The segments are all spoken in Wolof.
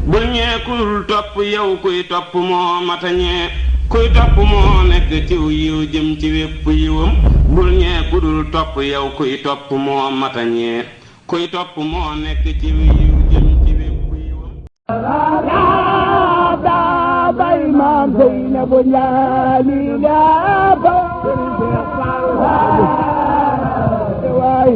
bul ñee kul topp yow kuy topp moo matañee kuy topp moo nekk ciw yiw jëm ci wépp yiwam bul ñee kudul topp yow kuy topp moo matañee kuy topp moo nekk ciw yiw jëm ci wépp yiwam bay maam Seynabu ñaani la ba waay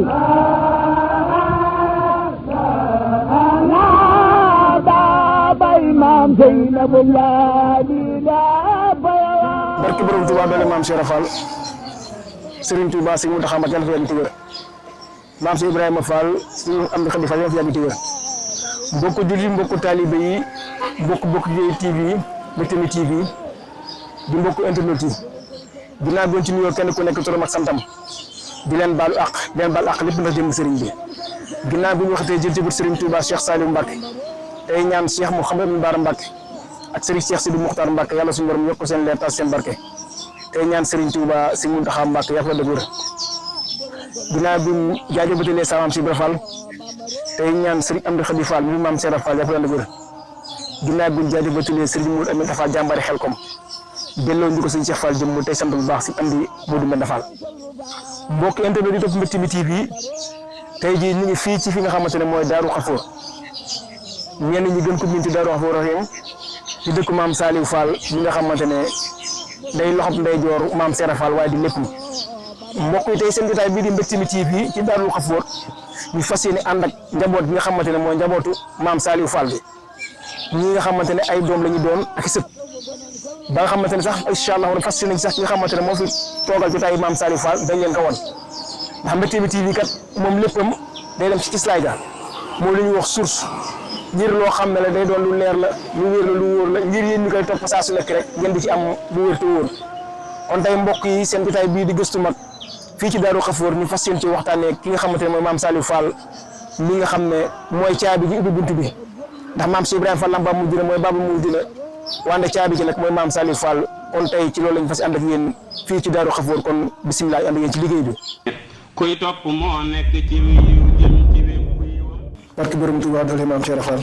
bay maam Seynabu ñaani la ba barki borom Touba doole maam Cheikh Fall Serigne Touba Serigne Mountakha Mbacké yàlla fi yàgg ci wér maam Cheikh Ibrahima Fall Serigne Amdi Khady Fall yàlla fi yàgg ci wér mbokku jullit mbokku taalibe yi mbokku Gueye TV Mbectemi TV di mbokku internet yi dinaa doon ci nuyoo kenn ku nekk turam ak santam di leen baalu àq lépp ndax jëm sëriñ bi ginnaaw bi ñu waxatee jël ci biir Serigne Touba Cheikh Saliou Mbacké tey ñaan Cheikh Mouhamadou Bara Mbacké ak Serigne Cheikh Sidou Moukhtar Mbacké yàlla suñu borom yokk seen leer tas seen barke tey ñaan Serigne Touba Serigne Mountakha Mbacké yàlla fa dëgër ginnaaw bi mu jaajëfatalee sa maam si Ibra Fall tey ñaan Serigne Amdi Khady Fall mi maam Cheikh Fall yàlla fa dëgër ginnaaw bi ñu jaajëfatalee Serigne Modou Aminta Fall jàmbari Xelkom delloo ñu ko Serigne Cheikh Fall jëm tey sant bu baax si Amdi Modou Mbenda Fall mbokk internet yi topp Mbectemi TV tey jii ñu ngi fii ci fi nga xamante ne mooy Daaru Xafoor ñenn ñi gën ko miin ci Daaru Xafoor rahim ci dëkk maam Saliou Fall ñi nga xamante ne day loxob ndey joor maam Cheikh Fall waaye di lépp mbokk yi tey seen jotaay bii di Mbectemi TV ci Daaru Xafoor ñu fas yéene ànd ak njaboot bi nga xamante ne mooy njabootu maam Saliou Fall bi ñi nga xamante ne ay doom la ñu doon ak sët ba nga xamante ne sax incha allah fas yéene sax ki nga xamante ne moo fi toogal jotaay maam Saliou Fall dañ leen ko won ndax Mbectemi TV kat moom léppam day dem ci islaay ga moo li ñuy wax source ngir loo xam ne la day doon lu leer la lu wér la lu wóor la ngir yéen ñu koy topp saa su nekk rek ngeen di ci am lu wér te wóor kon tey mbokk yi seen jotaay bii di gëstu mag fii ci Daaru Xafoor ñu fas yéene ci waxtaanee ki nga xamante ne mooy maam Saliou Fall mi nga xam ne mooy caabi ji ubbi buntu bi ndax maam Cheikh Ibrahima Fall lam ba mu dina mooy baba mu dina wante caabi ji nag mooy maam Saliou Fall kon tey ci loolu lañ fas ànd ak yéen fii ci Daaru Xafoor kon bisimilah ànd ak yéen ci liggéey bi. kuy topp moo nekk ci yiw jëm ci wépp yiwam barke borom Touba doole maam Cheikh Fall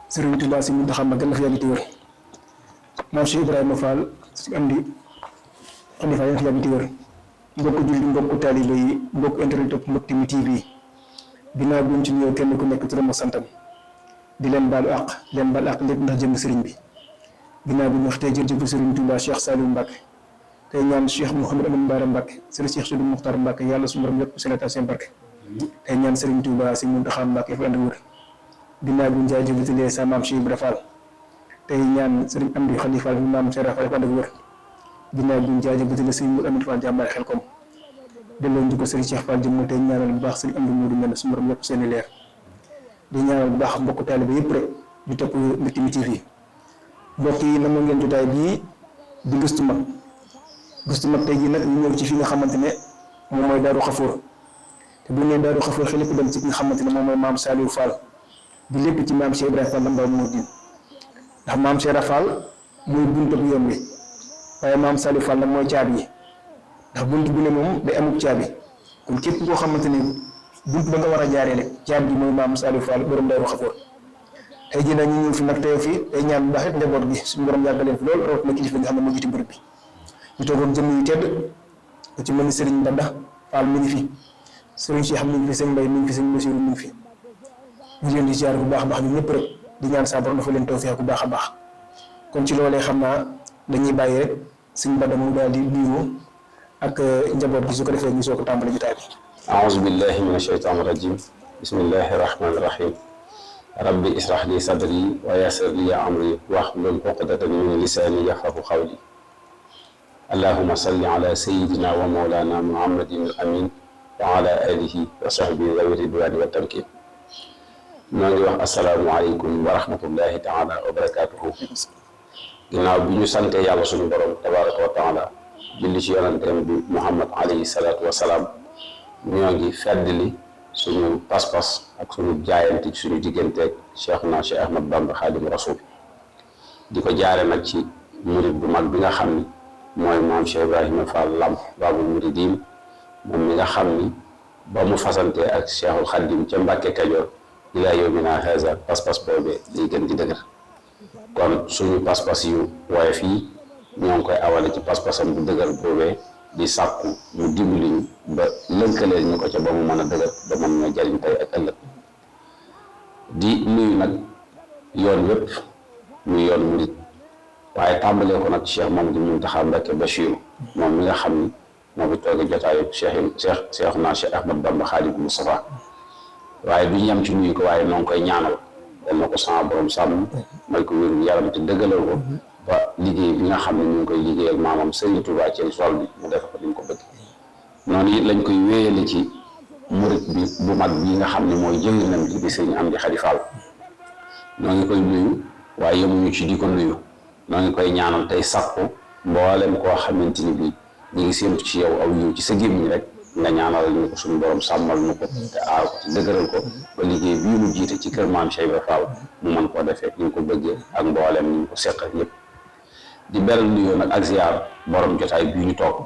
Serigne Touba si Mountakha Mbacké yàlla fi yàgg ci wér maam Cheikh Ibrahima Fall si Amdi Khady Fall yàlla fi yàgg ci wér mbokku julli mbokku taalibe yi mbokku internet topp Mbectemi TV ginnaaw bi ñu ci nuyoo kenn ku nekk turam ak santam di leen baalu àq lépp ndax jëm sëriñ bi ginnaaw bi ñu waxtee jërëjëf Serigne Touba Cheikh Saliou Mbacké tey ñaan Cheikh Mouhamadou Bara Mbacké Serigne Cheikh Sidou Moukhtar Mbacké yàlla suñu borom yokk seen seen barke tey ñaan Serigne Touba si Mountakha Mbacké fa ànd wër ginnaaw bi ñu jaajëfatalee sa maam Cheikh Ibra Fall tey ñaan Serigne Amdi Khady Fall mi maam Cheikh Fall fa ànd wër ginnaaw bi ñu jaajëfatalee Serigne Modou Aminta Fall jàmbari Xelkom delloo ñu ko Serigne Cheikh Fall jëm tey ñaanal bu baax Serigne Amdi Modou Mbenda suñu borom yokk seen leer di ñaanal bu baax mbokku taalibe yëpp rek ñu topp Mbectemi TV mbokk yi na mo ngeen jotaay bii di gëstu mag tey jii nag ñu ñëw ci fi nga xamante ne moom mooy Daaru Xafoor te bu ñu nee Daaru Xafoor xel lépp dem ci ki nga xamante ne moom mooy maam Saliou Fall di lépp ci maam Cheikh Ibrahima Fall Lambaye Mouridine ndax maam Cheikh Fall mooy buntu bu yoon wi waaye maam Saliou Fall nag mooy caabi yi ndax buntu bu ne moom day amub caabi kon képp koo xamante ne buntu ba nga war a jaaree rek caabi bi mooy maam Saliou Fall borom Daaru Xafoor tey jii nag ñu ñëw fi nag tey fii day ñaan bu baax it njaboot gi suñu borom yàggaleen fi lool rawatina kilifa nga xam ne moo jiite mbir bi ñu toogoon jëmm yu tedd ku ci mel ni Serigne Mbanda Fall mi ngi fi Serigne Cheikh mi ngi fi Serigne Mbaye mi ngi fi Serigne Bassirou mi ngi fi ñu leen di ziar bu baax a baax ñun ñëpp rek di ñaan saa borom dafa leen tawfeex bu baax a baax kon ci loolee xam naa dañuy bàyyi rek Serigne Mbanda mu daal di nuyoo ak njaboot gi su ko defee ñu soo ko tàmbali jotaay bi. A'uuzu billahi mina shaytaani rajiim bismillahi rahmaani rahiim rabbi israh li sadri wa yassir li amri wahlul uqdatan min lisaani yafqahu qawli allahumma salli ala sayyidina wa mawlana muhammadin al-amin wa ala alihi wa sahbihi zawi ridwani wa tamkin ñoo ngi wax asalaamualeykum wa rahmatullahi taala wa barakatuhu ginnaaw bi ñu sante yàlla suñu borom tabaraka wa taala julli ci yonanteem bi muhammad alayhi salaatu wa salaam ñoo ngi feddli suñu pas-pas ak suñu jaayante suñu digganteeg Cheikhuna Cheikh Ahmad Bamba Xaadimu Rasuul di ko jaare nag ci murid bu mag bi nga xam ni mooy maam Cheikh Ibrahima Fall Lamp Baabul Muridiin moom mi nga xam ni ba mu fasante ak Cheikhul Xadim ca Mbàkke Kajoor ilaa yawmina haza pas-pas boobee day gën di dëgër kon suñu pas-pas yu woyof yi ñoo ngi koy awale ci pas-pasam bu dëgër boobee di sàkku mu dimbali ñu ba lënkaleel ñu ko ca ba mu mën a dëgër ba mën ñoo jariñ tey ak ëllëg di nuyu nag yoon wépp muy yoon murit waaye tàmbalee ko nag Cheikh Mamadou Mountakha Mbacké Bachir moom mi nga xam ni moo fi toog jotaayu Cheikhuna Cheikh Ahmad Bamba Khadimu Mustafa waaye du ñu yem ci nuyu ko waaye noo ngi koy ñaanal dal na ko sama borom sàmm may ko wér yaram te dëggalal ko ba liggéey bi nga xam ne ñu ngi koy liggéeyal maamam Serigne Touba ci sol bi mu def ko ni mu ko bëgg noonu it lañ koy wéyale ci murit bi bu mag bii nga xam ne mooy jëwriñam bi di Serigne Amdi Khady Fall noo ngi koy nuyu waaye yemuñu ci di ko nuyu noo ngi koy ñaanal tey sakku mboolem koo xamante ni bii ñu ngi séentu ci yow aw yiw ci sa gémmiñ rek nga ñaanal ñu ko suñu borom sàmmal ñu ko te aar ko te dëgëral ko ba liggéey bii mu jiite ci kër maam Cheikh Ibra Fall mu mën koo defee ni ñu ko bëggee ak mboolem ni ñu ko seqal yëpp di beral nuyoo nag ak ziar borom jotaay bii ñu toog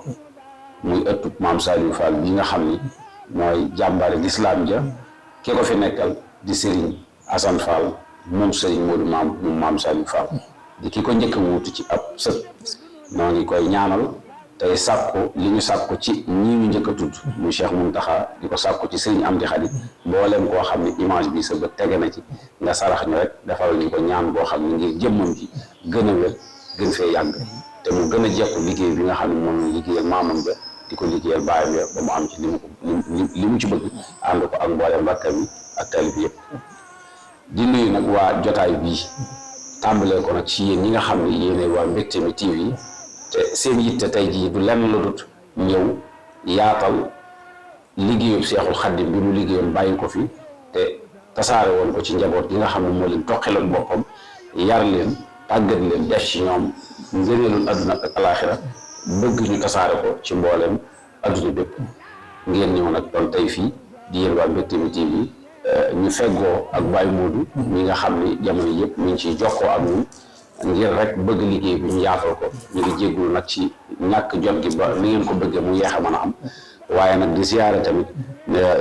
muy ëttub maam Saliou Fall bi nga xam ni mooy jàmbaare lislaam ja ki ko fi nekkal di Serigne Assane Fall moom Serigne Modou maam Saliou Fall di ki ko njëkk a wuutu ci ab sët noo ngi koy ñaanal tey sàkku li ñu sàkku ci ñii ñu njëkk a tudd muy Cheikh Mountakha di ko sàkku ci Serigne Amdi Khady mboolem koo xam ne image bi sa bët tege na ci nga sarax ñu rek defal ñu ko ñaan boo xam ne ngir jëmmam ji gën a wér gën fee yàgg te mu gën a jekku liggéey bi nga xam ne moom la liggéeyal maamam ba di ko liggéeyal baayam ya ba mu am ci li mu ci bëgg ànd ko ak mboolem rakkam yi ak talib yëpp di nuyu nag waa jotaay bii tàmbalee ko nag ci yéen ñi nga xam ne yéenay waa Mbectemi TV te seen yitte tey jii du lenn la dut ñëw yaatal liggéeyu Seexul Xaddim bi mu liggéeyoon bàyyi ko fi te tasaare woon ko ci njaboot gi nga xam ne moo leen toqaloon boppam yar leen tàggat leen def ci ñoom ngëneelul adduna ak alaaxira bëgg ñu tasaare ko ci mboolem adduna bépp ngeen ñëw nag doon tey fii di yéen waa Mbectemi TV ñu feggoo ak Baye Modou mi nga xam ni jamono yëpp mi ngi ciy jokkoo ak ñun ngir rek bëgg liggéey bi ñu yaatal ko ñu ngi jéggul nag ci ñàkk jot gi ba ni ngeen ko bëggee mu yeex a mën a am waaye nag di ziyaare tamit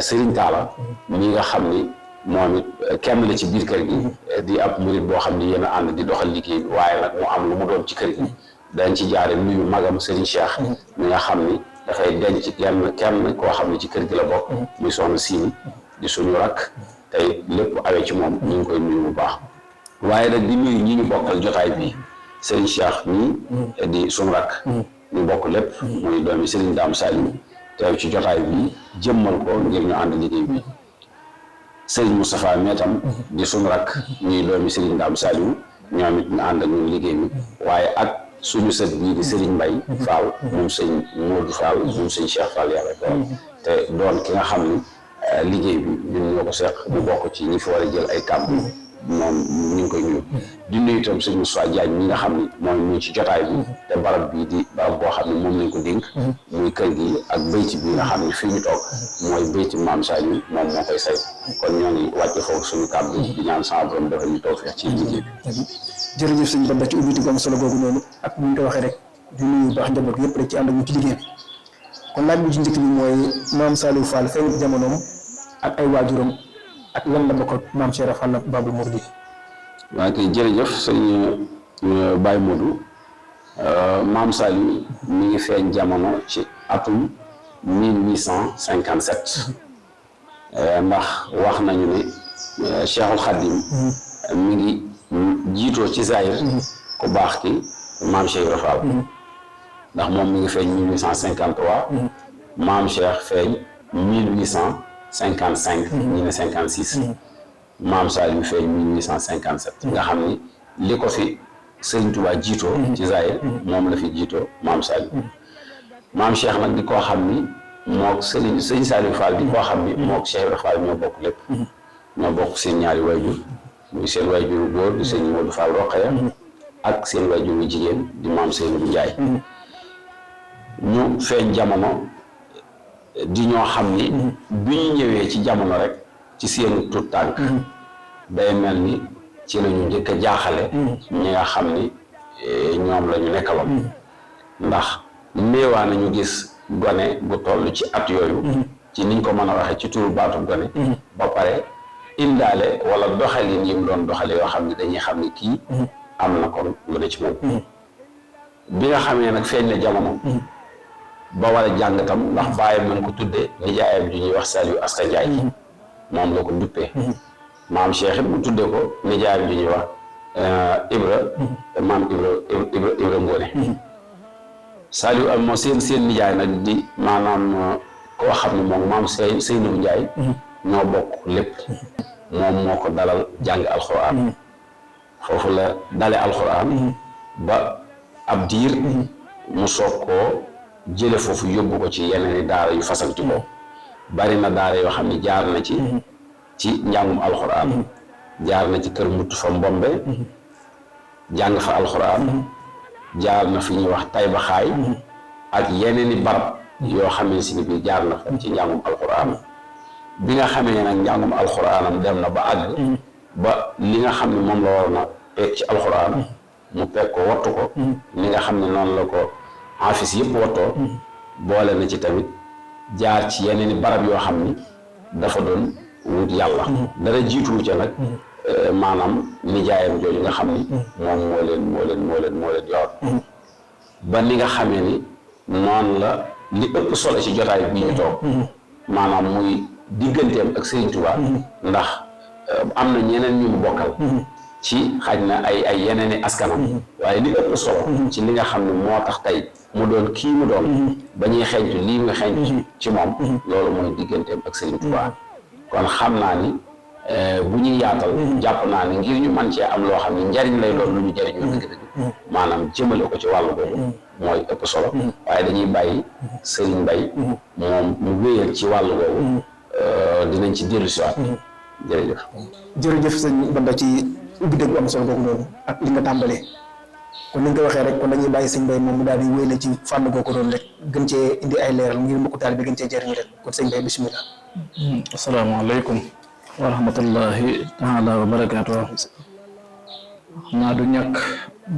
Serigne Talla mi nga xam ni moom it kenn la ci biir kër gi di ab murit boo xam ni yéen a ànd di doxal liggéey bi waaye nag mu am lu mu doon ci kër gi dañ ci jaare nuyu magam Serigne Cheikh mi nga xam ni dafay denc kenn koo xam ne ci kër gi la bokk muy soxna Sini di suñu rakk tey lépp awee ci moom ñu ngi koy nuyu bu baax waaye nag di nuyu ñi ñu bokkal jotaay bi Serigne Cheikh mii di suñu rakk ñu bokk lépp muy doomi Serigne Dame Saliou teew ci jotaay bi jëmmal ko ngir ñu ànd liggéey bi Serigne Moustapha meetam di suñu rakk ñuy doomi Serigne Dame Saliou ñoom it ñu ànd ak ñun liggéey bi waaye ak suñu sët bii di Serigne Mbaye Fall moom sëñ Modou Fall moom sëñ Cheikh Fall yàlla doon te doon ki nga xam ni liggéey bi ñun ñoo ko seq ñu bokk ci ñi fi war a jël ay kàddu moom ñu ngi koy nuyu di nuyu itam sëñ Moussa Diagne mi nga xam ni mooy ñu ci jotaay bi te barab bii di barab boo xam ne moom lañ ko dénk muy kër gi ak bayti bi nga xam ne fii ñu toog mooy bayti maam Saliou moom moo koy say kon ñoo ngi wàcce foofu suñu kàddu di ñaan sama borom dafa ñu toog ci liggéey bi. jërëjëf sëñ Bamba ci ubbiti am solo googu noonu ak ni ñu ko waxee rek di nuyu baax njaboot yëpp rek ci ànd ak ñu ci liggéey bi kon laaj bi ci njëkk bi mooy maam Saliou Fall feeñ jamonoom ak ay waajuram ak lan la bokk ak maam Cheikh Fall Babou Mourdi. waaw kay jërëjëf sëñ Baye Modou maam Saliou mi ngi feeñ jamono ci atum 1857 ndax wax nañu ne Cheikhul Khadim mi ngi jiitoo ci Zahir ku baax ki maam Cheikh Ibra Fall ndax moom mi ngi feeñ 1853 maam Cheikh feeñ 1855 ñi ne 56 maam Saliou feeñ 1857 nga xam ni li ko fi Sëriñ Tuubaa jiitoo ci Zahir moom la fi jiitoo maam Saliou maam Cheikh nag di koo xam ni mook sëñ Saliou Fall di koo xam ni mook Cheikh Ibra Fall ñoo bokk lépp ñoo bokk seen ñaari wayjur muy seen wayjuru góor di sëñ Modou Fall Rokhaya ak seen wayjuru jigéen di maam Seynabou Ndiaye ñu feeñ jamono di ñoo xam ni bi ñu ñëwee ci jamono rek ci seen tut tànk day mel ni ci la ñu njëkk a jaaxale ñi nga xam ni ñoom la ñu nekkaloon ndax néewaa nañu gis gone bu toll ci at yooyu ci niñ ko mën a waxee ci turu baatu gone ba pare indaale wala doxalin yi mu doon doxale yoo xam ne dañuy xam ne kii am na kon lu ne ci moom bi nga xamee nag feeñ na jamono ba war a jàng tam ndax bàyyam nañ ko tuddee nijaayam ju ñuy wax Saliou Asta Ndiaye moom la ko duppee maam Cheikh it mu tuddee ko nijaayam ju ñuy wax maam Ibra Ngoone Saliou am moo seen nijaay nag di maanaam koo xam ne moom maam Seynou Ndiaye ñoo bokk lépp moom moo ko dalal jàng alxuraan foofu la dale alxuraan ba ab diir mu soog koo jële foofu yóbbu ko ci yeneen i daara yu fasanti ko bari na daara yoo xam ne jaar na ci njàngum alxuraan jaar na ci kër Mutu fa Mbombe jàng fa alxuraan jaar na fi ñuy wax Tayba Xaay ak yeneen i barab yoo xam ne si ni bi jaar na fa ci njàngum alxuraan bi nga xamee nag njàngum alxuraanam dem na ba àgg ba li nga xam ne moom la waroon a peeg ci alxuraan mu peeg ko wattu ko li nga xam ne noonu la ko afis yëpp wattoo boole na ci tamit jaar ci yeneen i barab yoo xam ni dafa doon wut yàlla dara jiituwu ca nag maanaam nijaayam jooju nga xam ni moom moo leen yor ba ni nga xamee ni noonu la li ëpp solo ci jotaay bi ñu toog maanaam muy digganteem ak Serigne Touba ndax am na ñeneen ñu mu bokkal ci xaj na ay yeneen i askanam waaye li ëpp solo ci li nga xam ne moo tax tey mu doon kii mu doon ba ñuy xeeñtu lii muy xeeñtu ci moom loolu mooy digganteem ak Serigne Touba kon xam naa ni bu ñuy yaatal jàpp naa ni ngir ñu mën cee am loo xam ne njariñ lay doon lu ñu jariñoo dëgg-dëgg maanaam jëmale ko ci wàllu boobu mooy ëpp solo waaye dañuy bàyyi Serigne Mbaye moom mu wéyal ci wàllu boobu dinañ ci dellu siwaat jërëjëf sëñ Bada ci ubbi dëgg bu am solo googu noonu ak li nga tàmbalee kon ni nga ko waxee rek kon dañuy bàyyi sëñ Mbaye moom mu daal di wéy na ci fànn googu noonu rek gën cee indi ay leeral ngir mbokku taal bi gën cee jëriñu rek kon sëñ Mbaye bisimilah. asalaamaaleykum wa rahmatullahi taala wa barakaatu. naa du ñàkk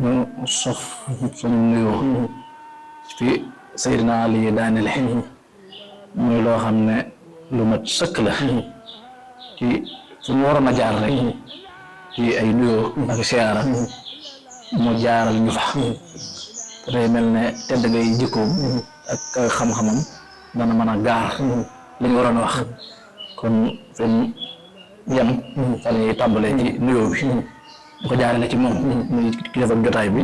ñu sof suñu nuyoo fi Seydina Ali daanele muy loo xam ne lu mat sëkk la ci suñu waroon a jaar rek ci ay nuyoo ak siyaara mu jaaral ñu fa te day mel ne tedd ngay jikkoom ak xam-xamam dana mën a gaar li ñu waroon a wax kon suñ yan fa la ñuy tàmbalee ci nuyoo bi bu ko jaarale ci moom muy kilifa jotaay bi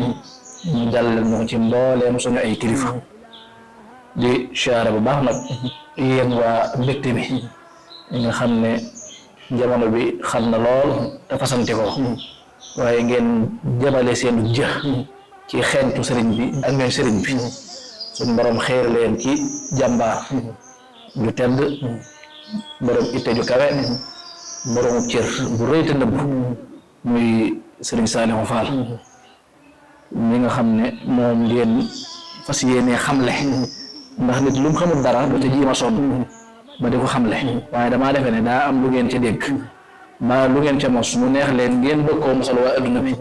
mu jàllale ñu ko ci mbooleem suñu ay kilifa di siyaara bu baax nag yéen waa mbégte bi nga xam ne jamono bi xam na lool te fasante ko waaye ngeen jëmale seenu jë ci xeeñtu sëriñ bi ak ñooy sëriñ bi suñu borom xeer leen ci jàmbaar ju tedd borom itte ju kawe borom cër bu rëy te nëbb muy sëriñ Saliou Fall mi nga xam ne moom ngeen fas yéenee xamle ndax nit lu mu xamul dara du ca jiima sonn ba di ko xamle waaye damaa defee ne daa am lu ngeen ca dégg ba lu ngeen ca mos mu neex leen ngeen bëgg koo mosal waa adduna bi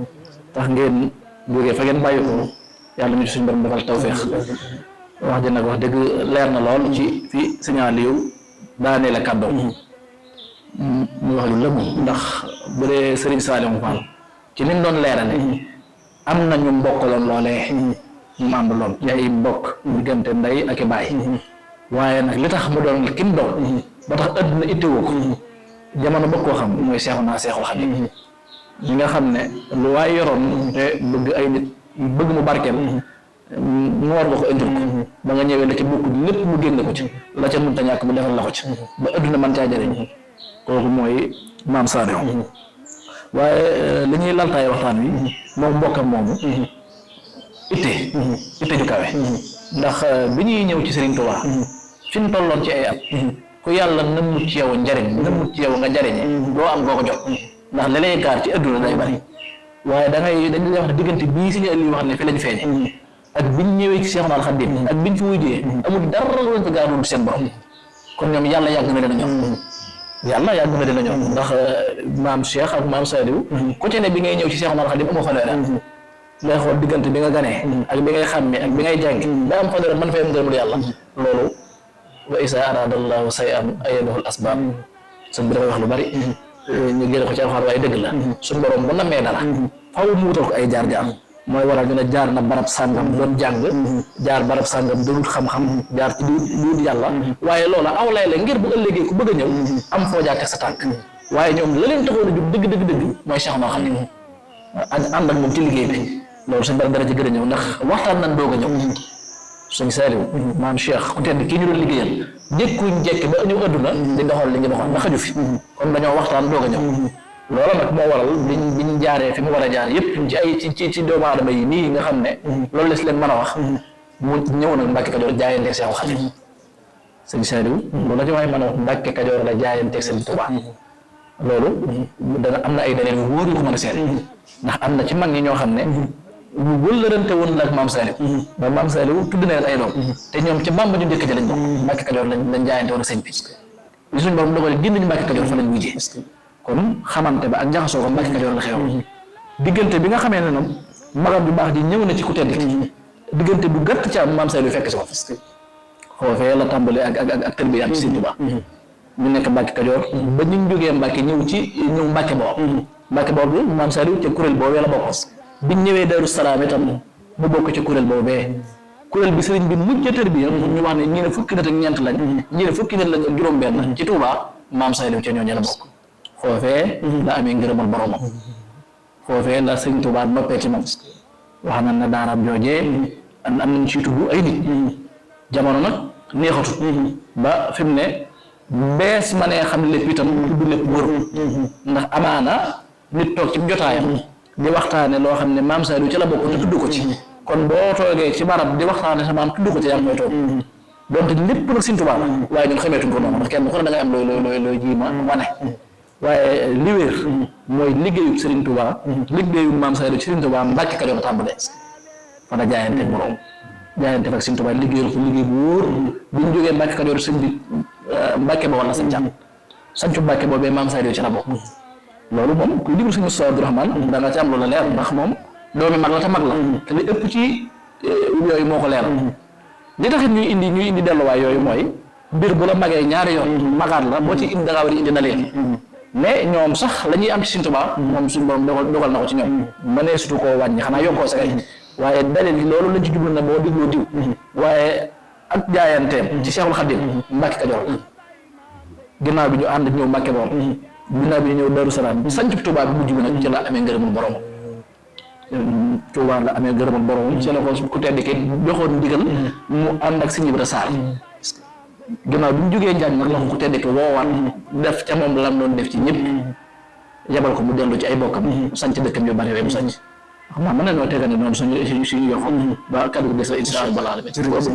tax ngeen jógee fa ngeen bàyyi ko yàlla ñu suñu borom defal tawféex wax ji nag wax dëgg leer na lool ci fi signal yiw daanee la kàddoom mu wax lu lëmu ndax bu dee Serigne Saliou Fall ci ni mu doon leerale am na ñu mbokkaloon loolee mu àndaloon ci ay mbokk diggante ndey ak i baay waaye nag li tax mu doon kim doon ba tax adduna itteewu ko jamono bëgg koo xam mooy Seexul Xadiim ñi nga xam ne lu waay yoroon te bëgg ay nit bëgg mu barkeel mu war nga ko indil ko ba nga ñëwee la ci bokk lépp mu génn ko ci la ca mënta ñàkk mu defal la ko ci ba adduna mën caa jëriñ kooku mooy maam Saliou waaye li ñuy laltaay waxtaan wi moom mbokkam moomu itte ju kawe ndax bi ñuy ñëw ci Serigne Touba fi ñu tolloon ci ay at ku yàlla nëmmut ci yow njariñ nëmmut ci yow nga jariñe doo am koo ko jot ndax li lay gaar ci adduna day bari waaye dañuy wax ne diggante bii si ñu ëllëg wax ne fi lañ feeñe ak biñ ñëwee ci Seexul Xadiim ak biñ fi wujjee amul dara lu leen fa gaarul seen borom kon ñoom yàlla yàgg na leen a ñoom ndax maam Cheikh ak maam Saliou ku ci ne bi ngay ñëw ci Seexul Xadiim amoo fanweeri at ngay xool diggante bi nga ganee ak bi ngay xàmme ak bi ngay jàngi ba am fanweeri at man fay am ngërëmul yàlla loolu wa isa arada allahu shay'an ayyadahu al asbab sëñ bi dafay wax lu bari ñu génne ko ci alxuraan waaye dëgg la suñu borom bu namee dara faaw mu wutal ko ay jaar-jaar mooy waral ñu ne jaar na barab sàngam doon jàng jaar barab sàngam doonut xam-xam jaar ci duut yàlla waaye loola aw lay la ngir bu ëllëgee ku bëgg a ñëw am foo jaar teg sa tànk waaye ñoom la leen taxoon a jug dëgg mooy Cheikh noo xam ne ànd ak moom ci liggéey bi loolu suñ bari dara ci gën a ñëw ndax waxtaan nañ doog a ñëw suñ Saaliw maam Cheikh ku tedd kii ñu doon liggéeyal jékkuñ jekki ba ñëw adduna di doxal li ngi doxal ndax xaju fi kon dañoo waxtaan doog a ñëw loola nag moo waral biñ jaaree fi mu war a jaar yëpp ci ay ci doomu aadama yi nii nga xam ne loolu les leen mën a wax mu ñëw nag Mbàkke Kajoor jaayanteeg Seexul Xadiim sëñ Saaliw loolu la ci waaye mën a wax Mbàkke Kajoor la jaayanteeg Sëñ Tuubaa loolu dana am na ay dalil yu wóor yu ko mën a seet ndax am na ci mag ñi ñoo xam ne ñu wëllërante woon la ak maam Saaliw ba maam Saaliw tudd na leen ay doom te ñoom ci Bàmba ñu njëkk ja lañ bokk Mbàkke Kajoor lañ jaayante woon ak sëñ bi li suñ borom dogal génn ñu Mbàkke Kajoor fa lañ wujjee kon xamante ba ak jaxasoo ko Mbàkke Kajoor la xew diggante bi nga xamee ne nag magam bu baax di ñëw na ci ku tedd ki diggante bu gàtt ci am maam Saaliw fekk si ko foofee la tàmbalee ak tërbiya ci Sëñ Tuubaa ñu nekk Mbàkke Kajoor ba ñu jógee Mbàkke ñëw Mbàkke Bawol Mbàkke Bawol bi maam Saaliw ca kuréel boobee la bokk biñ ñëwee Daaru Salaam itam mu bokk ci kuréel boobee kuréel bi sëriñ bi mujj a tërbiya ñu wax ne ñii ne fukki nit ak ñeent lañ ñii ne fukki nit lañ ak juróom-benn ci Tuubaa maam Saaliw ca ñooñu la bokk foofee la amee ngërëmal boromam foofee la Sëñ Tuubaa noppee ci moom wax na ne daaraam joojee am nañ ci tudd ay nit jamono nag neexatu ba fi mu ne bees ma nee xam lépp itam tudd lépp wër ndax amaana nit toog ci jotaayam di waxtaane loo xam ne maam Saaliw ci la bokk te tudd ko ci kon boo toogee ci barab di waxtaane sa maam tudd ko ci yaa ngi koy toog donte lépp nag Sëñ Tuubaa la waaye ñun xameetuñ ko noonu ndax kenn ku ne da ngay am looy jiima wane waaye li wér mooy liggéeyu Sëriñ Tuubaa liggéeyu maam Saaliw ci Sëriñ Tuubaa Mbàkke Kajoor la tàmbalee fa la jaayante borom jaayante ak Sëriñ Tuubaa liggéeyal ko liggéey bu wóor bu ñu jógee Mbàkke Kajoor sëñ bi Mbàkke ba wala sancu Mbàkke boobee maam Saaliw ci la bokk loolu moom kuy diglu suñu Abdu Rahmaan da nga ci am loola leer ndax moom doomi mag la te mag la te li ëpp ci yooyu moo ko leeral li taxit ñuy indi delluwaay yooyu mooy mbir bu la magee ñaari yoon magaat la boo ci indi da ngaa war a indi na leen mais ñoom sax la ñuy am ci Sëñ Tuubaa moom suñu borom dogal na ko ci ñoom mënee sutu koo wàññi xanaa yokkoo sa kay waaye dalil yi loolu lañ ci jublu na boo digloo diw waaye ak jaayanteem ci Seexul Xadiim Mbàkke Kajoor ginnaaw bi ñu ànd ñëw Mbàkke Bawol ginnaaw bi ñu ñëw Daaru Salaam sanc Tuubaa bi mujj bi nag ci la amee ngërëmul borom Tuubaa la amee ngërëmul borom ci la ko ku tedd ki joxoon ndigal mu ànd ak Sëñ Ibra Saar ginnaaw bi mu jógee Njaañ nag la ko ku tedd ki woowaat def ca moom lam doon def ci ñëpp yabal ko mu dellu ci ay bokkam sanc dëkkam yu bari yooyu mu sanc xam naa mën nañoo tegane noonu suñu yokk ba kaddu des insha Allah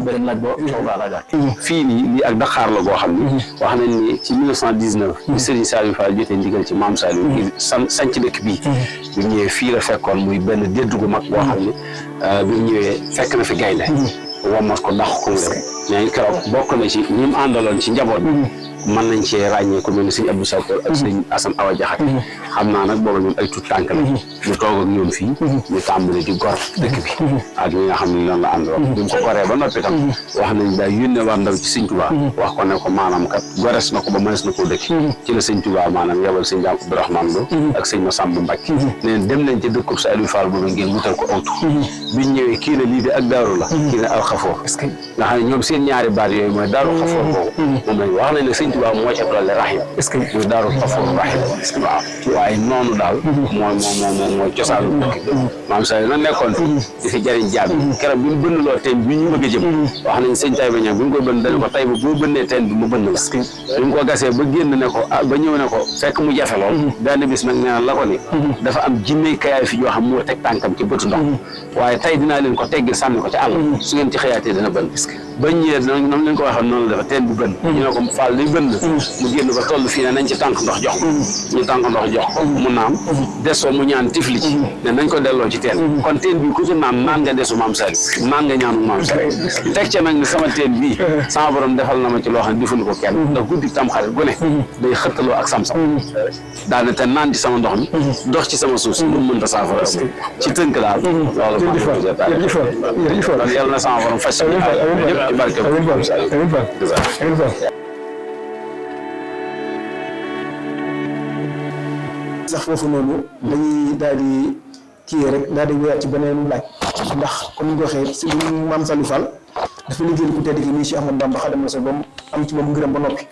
beneen laaj boo soogaa laajaat fii nii lii ak Dakar la goo xam ni wax nañ ni ci 1919 bi Serigne Saliou Fall jotee ndigal ci Maam Saliou ngir sanc dëkk bii bu ñëwee fii la fekkoon muy benn dédd gu mag boo xam ne bi ñëwee fekk na fi gaynde wommat ko dàq ko mu dem mais keroog bokk na ci ñi mu àndaloon ci njaboot bi mën nañ cee ràññee ku mel ni sëñ Abdou Sakor ak sëñ Assane Awa Jaxate xam naa nag booba ñoom ay tuut tànk la mu toog ak ñoom fii ñu tàmbali di gor dëkk bi ak ñi nga xam ne noonu la àndoon bi mu ko goree ba noppi tam wax nañ daal yónnee war ndaw ci sëñ Tuubaa wax ko ne ko maanaam kat gores na ko ba mënees na koo dëkk ci la sëñ Tuubaa maanaam yebal sëñ Daam Abdourahmane Lo ak sëñ Massamba Mbacke neen dem nañ ci dëkkub Saliou Fall boobu ngeen wutal ko awtu biñ ñëwee kii ne lii de ak daaru la kii ne alxafoor nga xam ne ñoom seen ñaari baat yooyu mooy daaru xafoor boobu moom lañ wax nañ ne sëñ Tuubaa moo ca doole rahim muy daaru xafoor rahim waaw waaye noonu daal mooy cosaanu dëkk bi maam Saliou nag nekkoon fi di fi jëriñ jaam yi keroog bi mu bënn loo teen bi ñu bëgg a jëm wax nañ sëñ Taïba Niang bi mu koy bënn dañu ko Taïba boo bënnee teen bi mu bënn la bi mu ko gasee ba génn ne ko ba ñëw ne ko fekk mu jafe lool benn bis nag nee na la ko ni dafa am jinne kayaay fi yoo xam moo teg tànkam ci bëtu ndox waaye tey dinaa leen ko teggil sànni ko ci àll su ngeen ci xëyaatee dina bënn ba ñëwee noonu leen ko waxee noonu la dafa teen bi bënn ñu ne ko Fall li bënn mu génn ba toll fii ne nañ ci tànk ndox jox ko ñu tànk ndox jox ko mu naam desoo mu ñaan tifli ci ne nañ ko delloo ci teen kon teen bi ku ci naan nga desu Maam Saliou naan nga ñaanu Maam Saliou teg ca nag ni sama teen bii sama borom defal na ma ci loo xam ne defuñu ko kenn ndax guddi tam xarit gu ne day xëttaloo ak sam-sam daal ne te naan ci sama ndox mi dox ci sama suuf si lu mënta saafara ci tënk daal loolu kon yàlla na sama borom fas yëpp ci barke Maam Saliou. foofu noonu dañuy daal di kii rek daal di wéyaat ci beneen laaj ndax comme ni nga ko waxee si maam Saliou Fall dafa liggéeyal ku tedd ki nii Cheikh Ahmadou Bamba Xaadimu Rasuul ba mu am ci moom ngërëm ba noppi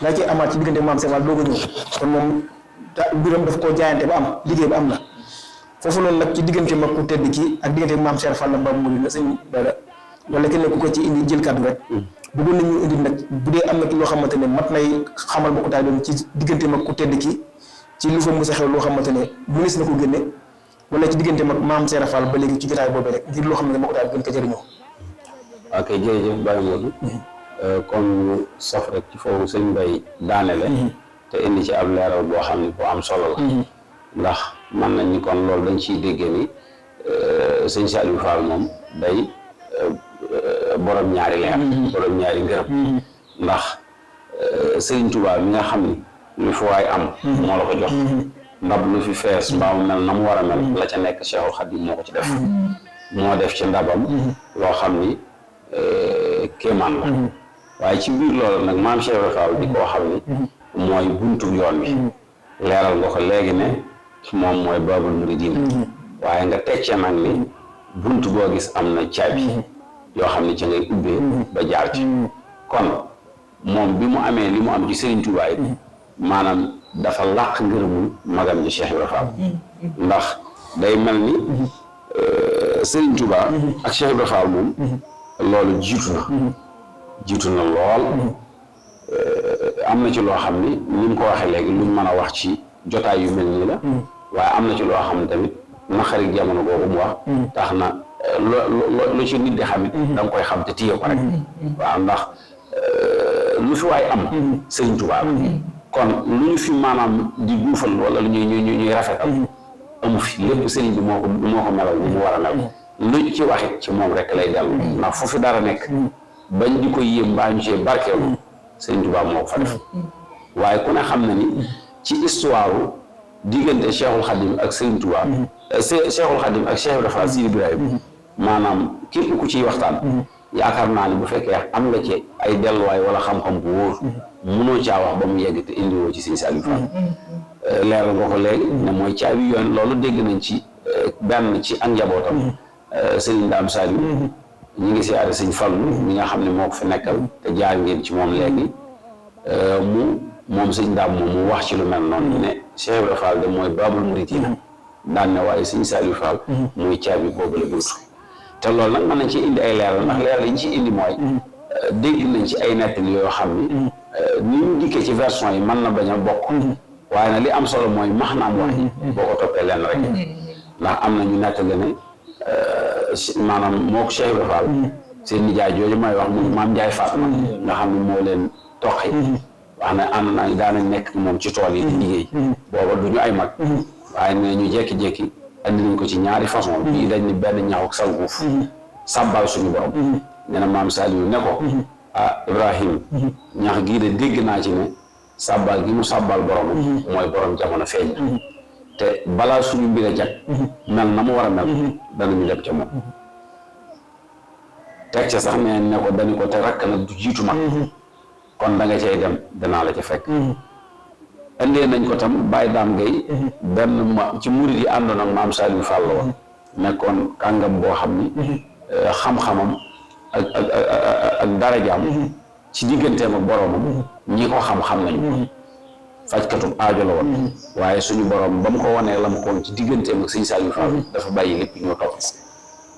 laa ciy amaat ci diggante maam Cheikh Fall doog a ñëw kon moom mbiram daf koo jaayante ba am liggéey ba am na foofu noonu nag ci diggante mag ku tedd ki ak diggante maam Cheikh Fall la Bamba Mouride la sëñ Bada wala kenn ku ko ci indi jël kàddu rek bëggoon nañu indi nag bu dee am na loo xamante ne mat nay xamal bokku taal doon ci diggante mag ku tedd ki ci lu fa mos a xew loo xamante ne mënees na ko génne wala ci diggante mag maam Cheikh Fall ba léegi ci jotaay boobee rek ngir loo xam ne bokku taal gën ko jëriñoo. ok jërëjëf Baye Modou comme sof rek ci foofu sëñ Bay daanele te indi ci ab leeral boo xam ne bu am solo la ndax mën nañ ni kon loolu dañ ciy déggee ni sëñ Saliou Fall moom day borom ñaari leer borom ñaari ngërëm ndax Sëriñ Tuubaa mi nga xam ni lu fi waay am moo la ko jox ndab lu fi fees mbaa mu mel na mu war a mel la ca nekk Cheikhul Khadim moo ko ci def moo def ci ndabam loo xam ni kéemaan la waaye ci biir loolu nag maam Cheikh Fall di koo xam ni mooy buntu yoon bi leeral nga ko léegi ne moom mooy Baabul Muridiin waaye nga teccee nag ni buntu boo gis am na caabi yoo xam ne ci ngay ubbee ba jaar ci kon moom bi mu amee li mu am ci Serigne Touba yi maanaam dafa làq ngërëmul magam ji Cheikh Ibra Fall ndax day mel ni Serigne Touba ak Cheikh Ibra Fall moom loolu jiitu na lool am na ci loo xam ni ni mu ko waxee léegi luñ mën a wax ci jotaay yu mel nii la waaye am na ci loo xam ne tamit naqari jamono boobu mu wax tax na lu ci nit di xamit da nga koy xam te téye ko rek waaw ndax lu fi waay am Sëriñ Tuubaa kon lu ñu fi maanaam di guufal wala lu ñuy rafetal amu fi lépp sëriñ bi moo ko melal bu mu war a mel lu ci waxit ci moom rek lay dellu ndax fu fi dara nekk bañ di ko yéem mbaa ñu cee barkeelu Sëriñ Tuubaa moo ko fa def waaye ku ne xam na ni ci histoire diggante Cheikhul Khadim ak Sëriñ Tuubaa Cheikhul Khadim ak Cheikh Ibra Fall Sidi Ibrahima maanaam képp ku ciy waxtaan yaakaar naa ne bu fekkee am nga ci ay delluwaay wala xam-xam bu wóor mënoo caa wax ba mu yegg te indiwoo ci Sëriñ Saliou Fall leeral nga ko léegi ne mooy caabi yoon loolu dégg nañ ci benn ci ak njabootam Sëriñ Daam Saliou ñi ngi siyaare Sëriñ Fallu ñi nga xam ne moo ko fi nekkal te jaar ngeen ci moom léegi moom Sëriñ Daam moom mu wax ci lu mel noonu ne Cheikh Ibra Fall de mooy Baabul Muridiin daan ne waaye Sëriñ Saliou Fall muy caabi boobu la buntu te loolu nag mën nañ ci indi ay leeral ndax leeral yi ñu ci indi mooy dégg nañ ci ay nettali yoo xam ni ni ñu dikkee ci version yi mën na bañ a bokk waaye nag li am solo mooy maanaam wax yi boo ko toppee lenn rek ndax am na ñu nettali ne maanaam moo ko Cheikh Ibra Fall seen nijaay jooju may wax muy maam Njaay Fatma nga xam ne moo leen toqi wax ne ànd na daanañ nekk moom ci tool yi di liggéey booba du ñu ay mag waaye ne ñu jékki-jékki andi nañ ko ci ñaari façon bii dañ ni benn ñax ak salguuf sàbbal suñu borom nee na maam Saliou ne ko ah Ibrahim ñax gii de dégg naa ci ne sàbbal gi mu sàbbal borom mooy borom jamono feeñ te balaa suñu mbir a jag mel na mu war a mel danañu dem ca moom teg ca sax ne ko dañu ko te rakk nag du jiitu mag kon da nga cay dem danaa la ca fekk indee nañ ko tam Baye Dame Gueye benn ci murid yi àndoon ak maam Saliou Fall la woon nekkoon kàngam boo xam ni xam-xamam ak darajaam ci digganteem ak boromam ñi ko xam nañu fajkatub aajo la woon waaye suñu borom ba mu ko wanee la mu ko woon ci digganteem ak Sëriñ Saliou Fall dafa bàyyi lépp ñoo topp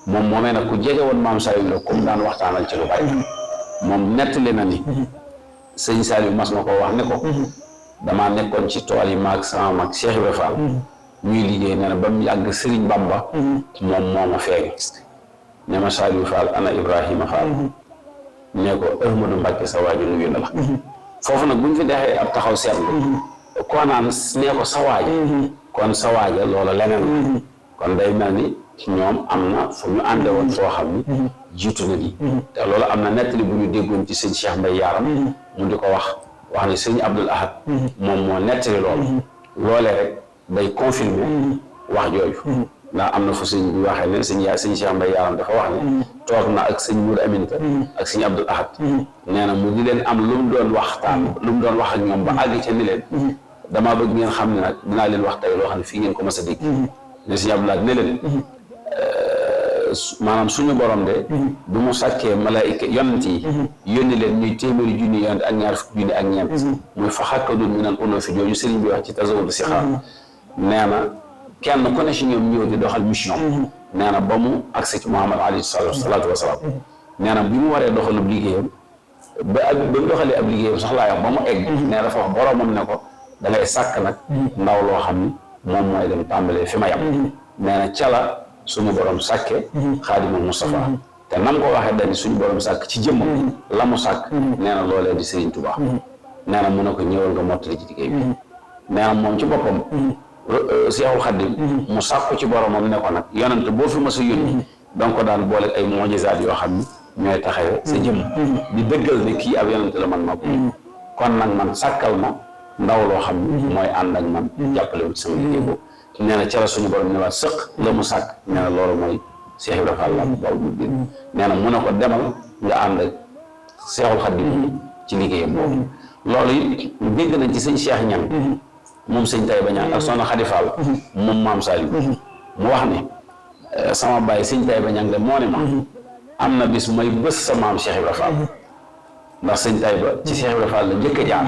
moom moomee nag ku jege woon maam Saliou la comme daan waxtaanal ci lu bari moom nettali na ni Sëriñ Saliou mas na ko wax ne ko damaa nekkoon ci tool yi maag sama mag Cheikh Ibra Fall ñuy liggéey nee na ba mu yàgg Sëriñ Bamba moom moo ma feeñ ne ma Saliou Fall ana Ibrahima Fall ne ko Ahmadou Mbacke sa waaju nuyu na la foofu nag buñ fi dexee ab taxaw seetlu koo naan nee ko sa waaja kon sa waaja loola leneen la kon day mel ni ñoom am na fu ñu ànde woon foo xam ni jiitu na di te loolu am na nettali bu ñu déggoon ci sëñ Cheikh Mbaye Yaram mu di ko wax ne sëñ Abdoul Ahad moom moo nettali loolu loolee rek day confirmer wax jooju ndax am na fu sëñ bi waxee ne sëñ Cheikh Mbaye Yaram dafa wax ne toog na ak sëñ Mourou Aminta ak sëñ Abdoul Ahad nee na mu di leen am lu mu doon waxtaan lu mu doon wax ak ñoom ba àgg ca ni leen damaa bëgg ngeen xam ne nag dinaa leen wax tey loo xam ne fii ngeen ko mës a dégg ne si Abdoulaye ne leen maanaam suñu borom de bu mu sàkkee malaayika yonent yi yónni leen ñuy téeméeri junni yonent ak ñaar fukki junni ak ñeent muy fa xàkkadun mi nan uno fi jooju sëriñ bi wax ci tasawudu si xaar nee na kenn ku ne si ñoom ñëw di doxal mission nee na ba mu agsi ci Muhammad alayhi salaatu wasalaam nee na bi mu waree doxalub liggéeyam ba mu doxalee ab liggéeyam sax laa wax ba mu egg nee dafa wax boromam ne ko da ngay sàkk nag ndaw loo xam ni moom mooy dem tàmbalee fi ma yam nee na ca la suñu borom sàkke xaadimul Mustafa te nam ko waxee dañ suñu borom sàkk ci jëmmam la mu sàkk nee na loolee di Serigne Touba nee na mu ne ko ñëwal nga mottali ci liggéey bi nee na moom ci boppam Seexul Xaadim mu sàkku ci boromam ne ko nag yonent boo fi mës a yónni donc daan boole ay mujizaat yoo xam ni ñooy taxawee sa jëmm di dëggal ne kii ab yonent la man ma ko kon nag man sàkkal ma ndaw loo xam ni mooy ànd ak man jàppale wu ci sama liggéey boobu nee na ca la suñu borom ñëwaat sëq la mu sàkk nee na loolu mooy Cheikh Ibrahima Fall la boobu nee na mu ne ko demal nga ànd ak Seexul Xaadim ci liggéeyam boobu loolu it dégg nañ ci sëñ Cheikh Ñang moom sëñ Taïba Ñang ak soxna Xadi Fall moom maam Saliou mu wax ne sama baay sëñ Taïba Ñang de moo ne ma am na bis may bés sa maam Cheikh Ibrahima Fall ndax sëñ Taïba ci Cheikh Ibrahima Fall la njëkk a jaar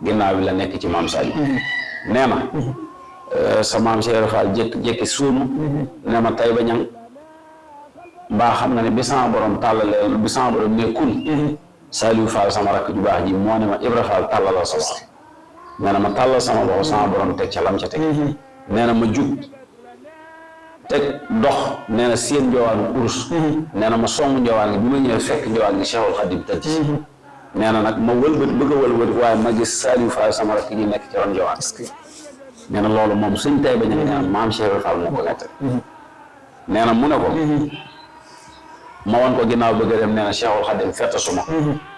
ginnaaw bi la nekk ci maam Saliou nee na sa maam Cheikh Ibrahima Fall jékki suunu ne ma Taïba Ñang mbaa xam na ne bi sama borom tàllalee bi sama borom nekkul Saliou Fall sama rakk ju baax ji moo ne ma Ibrahima Fall tàllalal sa loxo nee na ma tàllal sama loxo sama borom teg ca lam ca teg nee na ma jug teg dox nee na seen njoowaan urus nee na ma song njoowaan gi bi ma ñëwee fekk njoowaan gi Cheikhul Khadim tëdd ci nee na nag ma wëlbati bëgg a wëlbati waaye ma gis Saliou Fall sama rakk ji nekk ci ron njoowaan nee na loolu moom sëñ Taïba Ñang nee na maam Cheikh Fall moo ko gàttal nee na mu ne ko ma wan ko ginnaaw bëgg a dem nee na Cheikhul Khadim fetta suma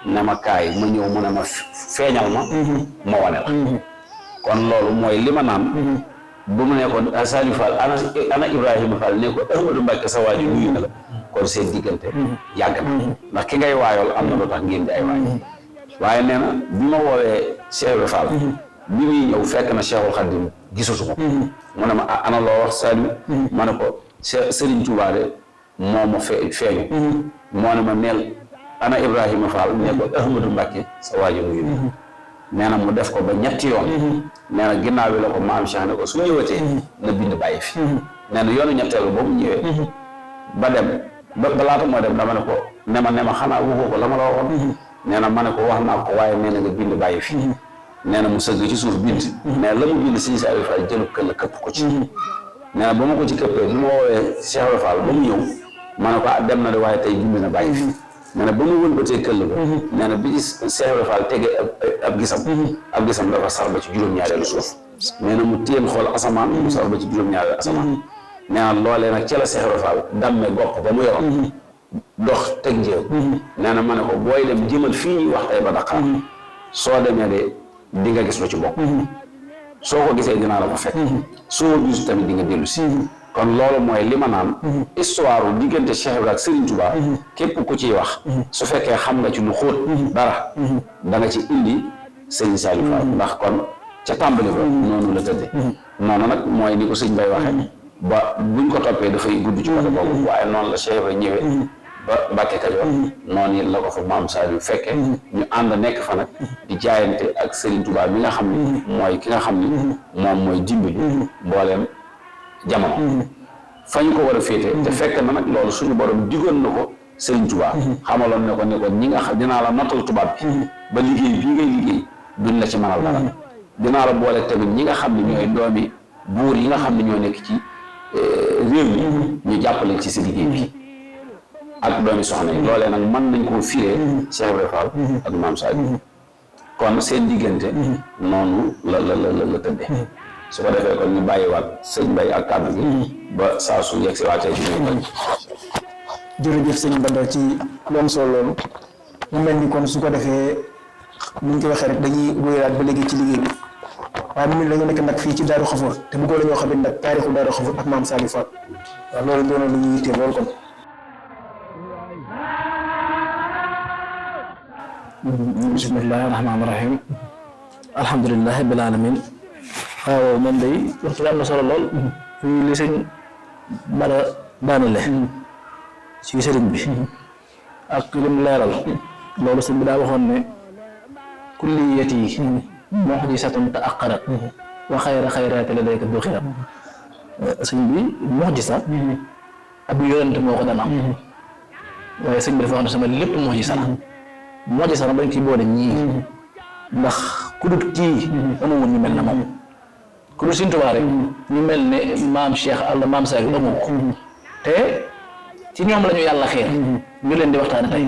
ne ma kaay ma ñëw mu ne ma feeñal ma wane la kon loolu mooy li ma naan bu mu ne ko Saliou Fall ana Ibrahima Fall ne ko Ahmadou Mbacke sa waaju nuyu na la kon seen diggante yàgg na ndax ki ngay waayool am na lu tax ngeen di ay waay waaye nee na bi ma woowee Cheikh Fall bi muy ñëw fekk na Cheikhul Khadim gisatu ko mu ne ma ana loo wax Saliou ma ne ko Serigne Touba de moo ma feeñu moo ne ma neel ana Ibrahima Fall ne ko Ahmadou Mbacke sa waaju nuyu nee na mu def ko ba ñetti yoon nee na ginnaaw bi la ko maam Cheikh ne ko su ñëwatee na bind bàyyi fi nee na yoonu ñetteelu ba mu ñëwee ba dem ba laata moo dem dama ne ko ne ma xanaa waxoo ko la ma la waxoon nee na ma ne ko wax naa ko waaye nee na nga bind bàyyi fi nee na mu sëgg ci suuf bind nee na la mu bind Sëñ Saliou Fall jëlu këll këpp ko ci nee na ba ma ko ci këppee bi ma woowee Cheikh Fall ba mu ñëw ma ne ko dem na de waaye tey bind na bàyyi fi nee na ba mu wëlbatee këll ba nee na bi Cheikh Fall tegee ab gisam dafa sar ba ci juróom-ñaareelu suuf nee na mu téen xool asamaan mu sar ba ci juróom-ñaareelu asamaan nee na loolee nag ci la Cheikh Fall damme gopp ba mu yoroon dox teg jéew nee na ma ne ko booy dem jëmal fii ñuy wax tey ba Dakar soo demee de di nga gis lu ci bokk soo ko gisee dinaa la ko fekk soo gis tamit di nga dellu si kon loolu mooy li ma naan histoire diggante Cheikh Ibrahima ak Serigne Touba képp ku ciy wax su fekkee xam nga ci lu xóot dara da nga ci indi Serigne Saliou Fall ndax kon ca tàmbali ba noonu la tëdde noonu nag mooy ni ko sëñ Bay waxee ba buñ ko toppee dafay gudd ci côté boobu waaye noonu la Cheikh Ibrahima ñëwee ba Mbàkke Kajoor noonu it la ko fa maam Saliou fekke ñu ànd nekk fa nag di jaayante ak Serigne Touba mi nga xam ne mooy ki nga xam ne moom mooy dimbali mbooleem jamono fa ñu ko war a féete te fekk na nag loolu suñu borom digoon na ko Serigne Touba xamaloon ne ko ñi nga xam dinaa la nottal tubaab bi ba liggéey bii ngay liggéey duñ la ci mënal dara dinaa la boole tamit ñi nga xam ne ñooy doomi buur yi nga xam ne ñoo nekk ci réew mi ñu jàppale ci si liggéey bi ak doomi soxna yi loolee nag mën nañ koo firee Cheikh Ibrahima Fall ak maam Saliou kon seen diggante noonu la tëddee su ko defee kon ñu bàyyiwaat sëñ Bay ak kàddu gi ba saa su yegg si waatee ci ñoom rek. jërëjëf sëñ Bada ci lu am solo loolu mu mel ni kon su ko defee ni ñu ko waxee rek dañuy wéyalaat ba léegi ci liggéey bi waaye mu mel dañoo nekk nag fii ci Daaru Xafoor te bëggoon nañoo xam ne nag taarixu Daaru Xafoor ak maam Saliou Fall waaw loolu doon na lu ñuy yittee loolu kon. bismillahi rahmaani rahim alhamdulillahi rabbil alamin waaw moom day waxtu bi am na solo lool fii li sëñ bara daanale ci sëriñ bi ak lim leeral loolu sëñ bi daa waxoon ne kulliyati mu'jizatun ta'aqqarat wa xayra xayraati ladayka duxirat sëñ bi mu'jiza ab yonent moo ko daan am waaye sëñ bi dafa wax ne sama lépp mu'jiza la mu'jiza nag dañ ciy boole ñii ndax ku dut kii amul ñu mel na moom ku dul Sëñ Tuubaa rek ñu mel ne maam Cheikh Alla maam Saliou amoo ko te ci ñoom la ñu yàlla xeer ñu leen di waxtaane tey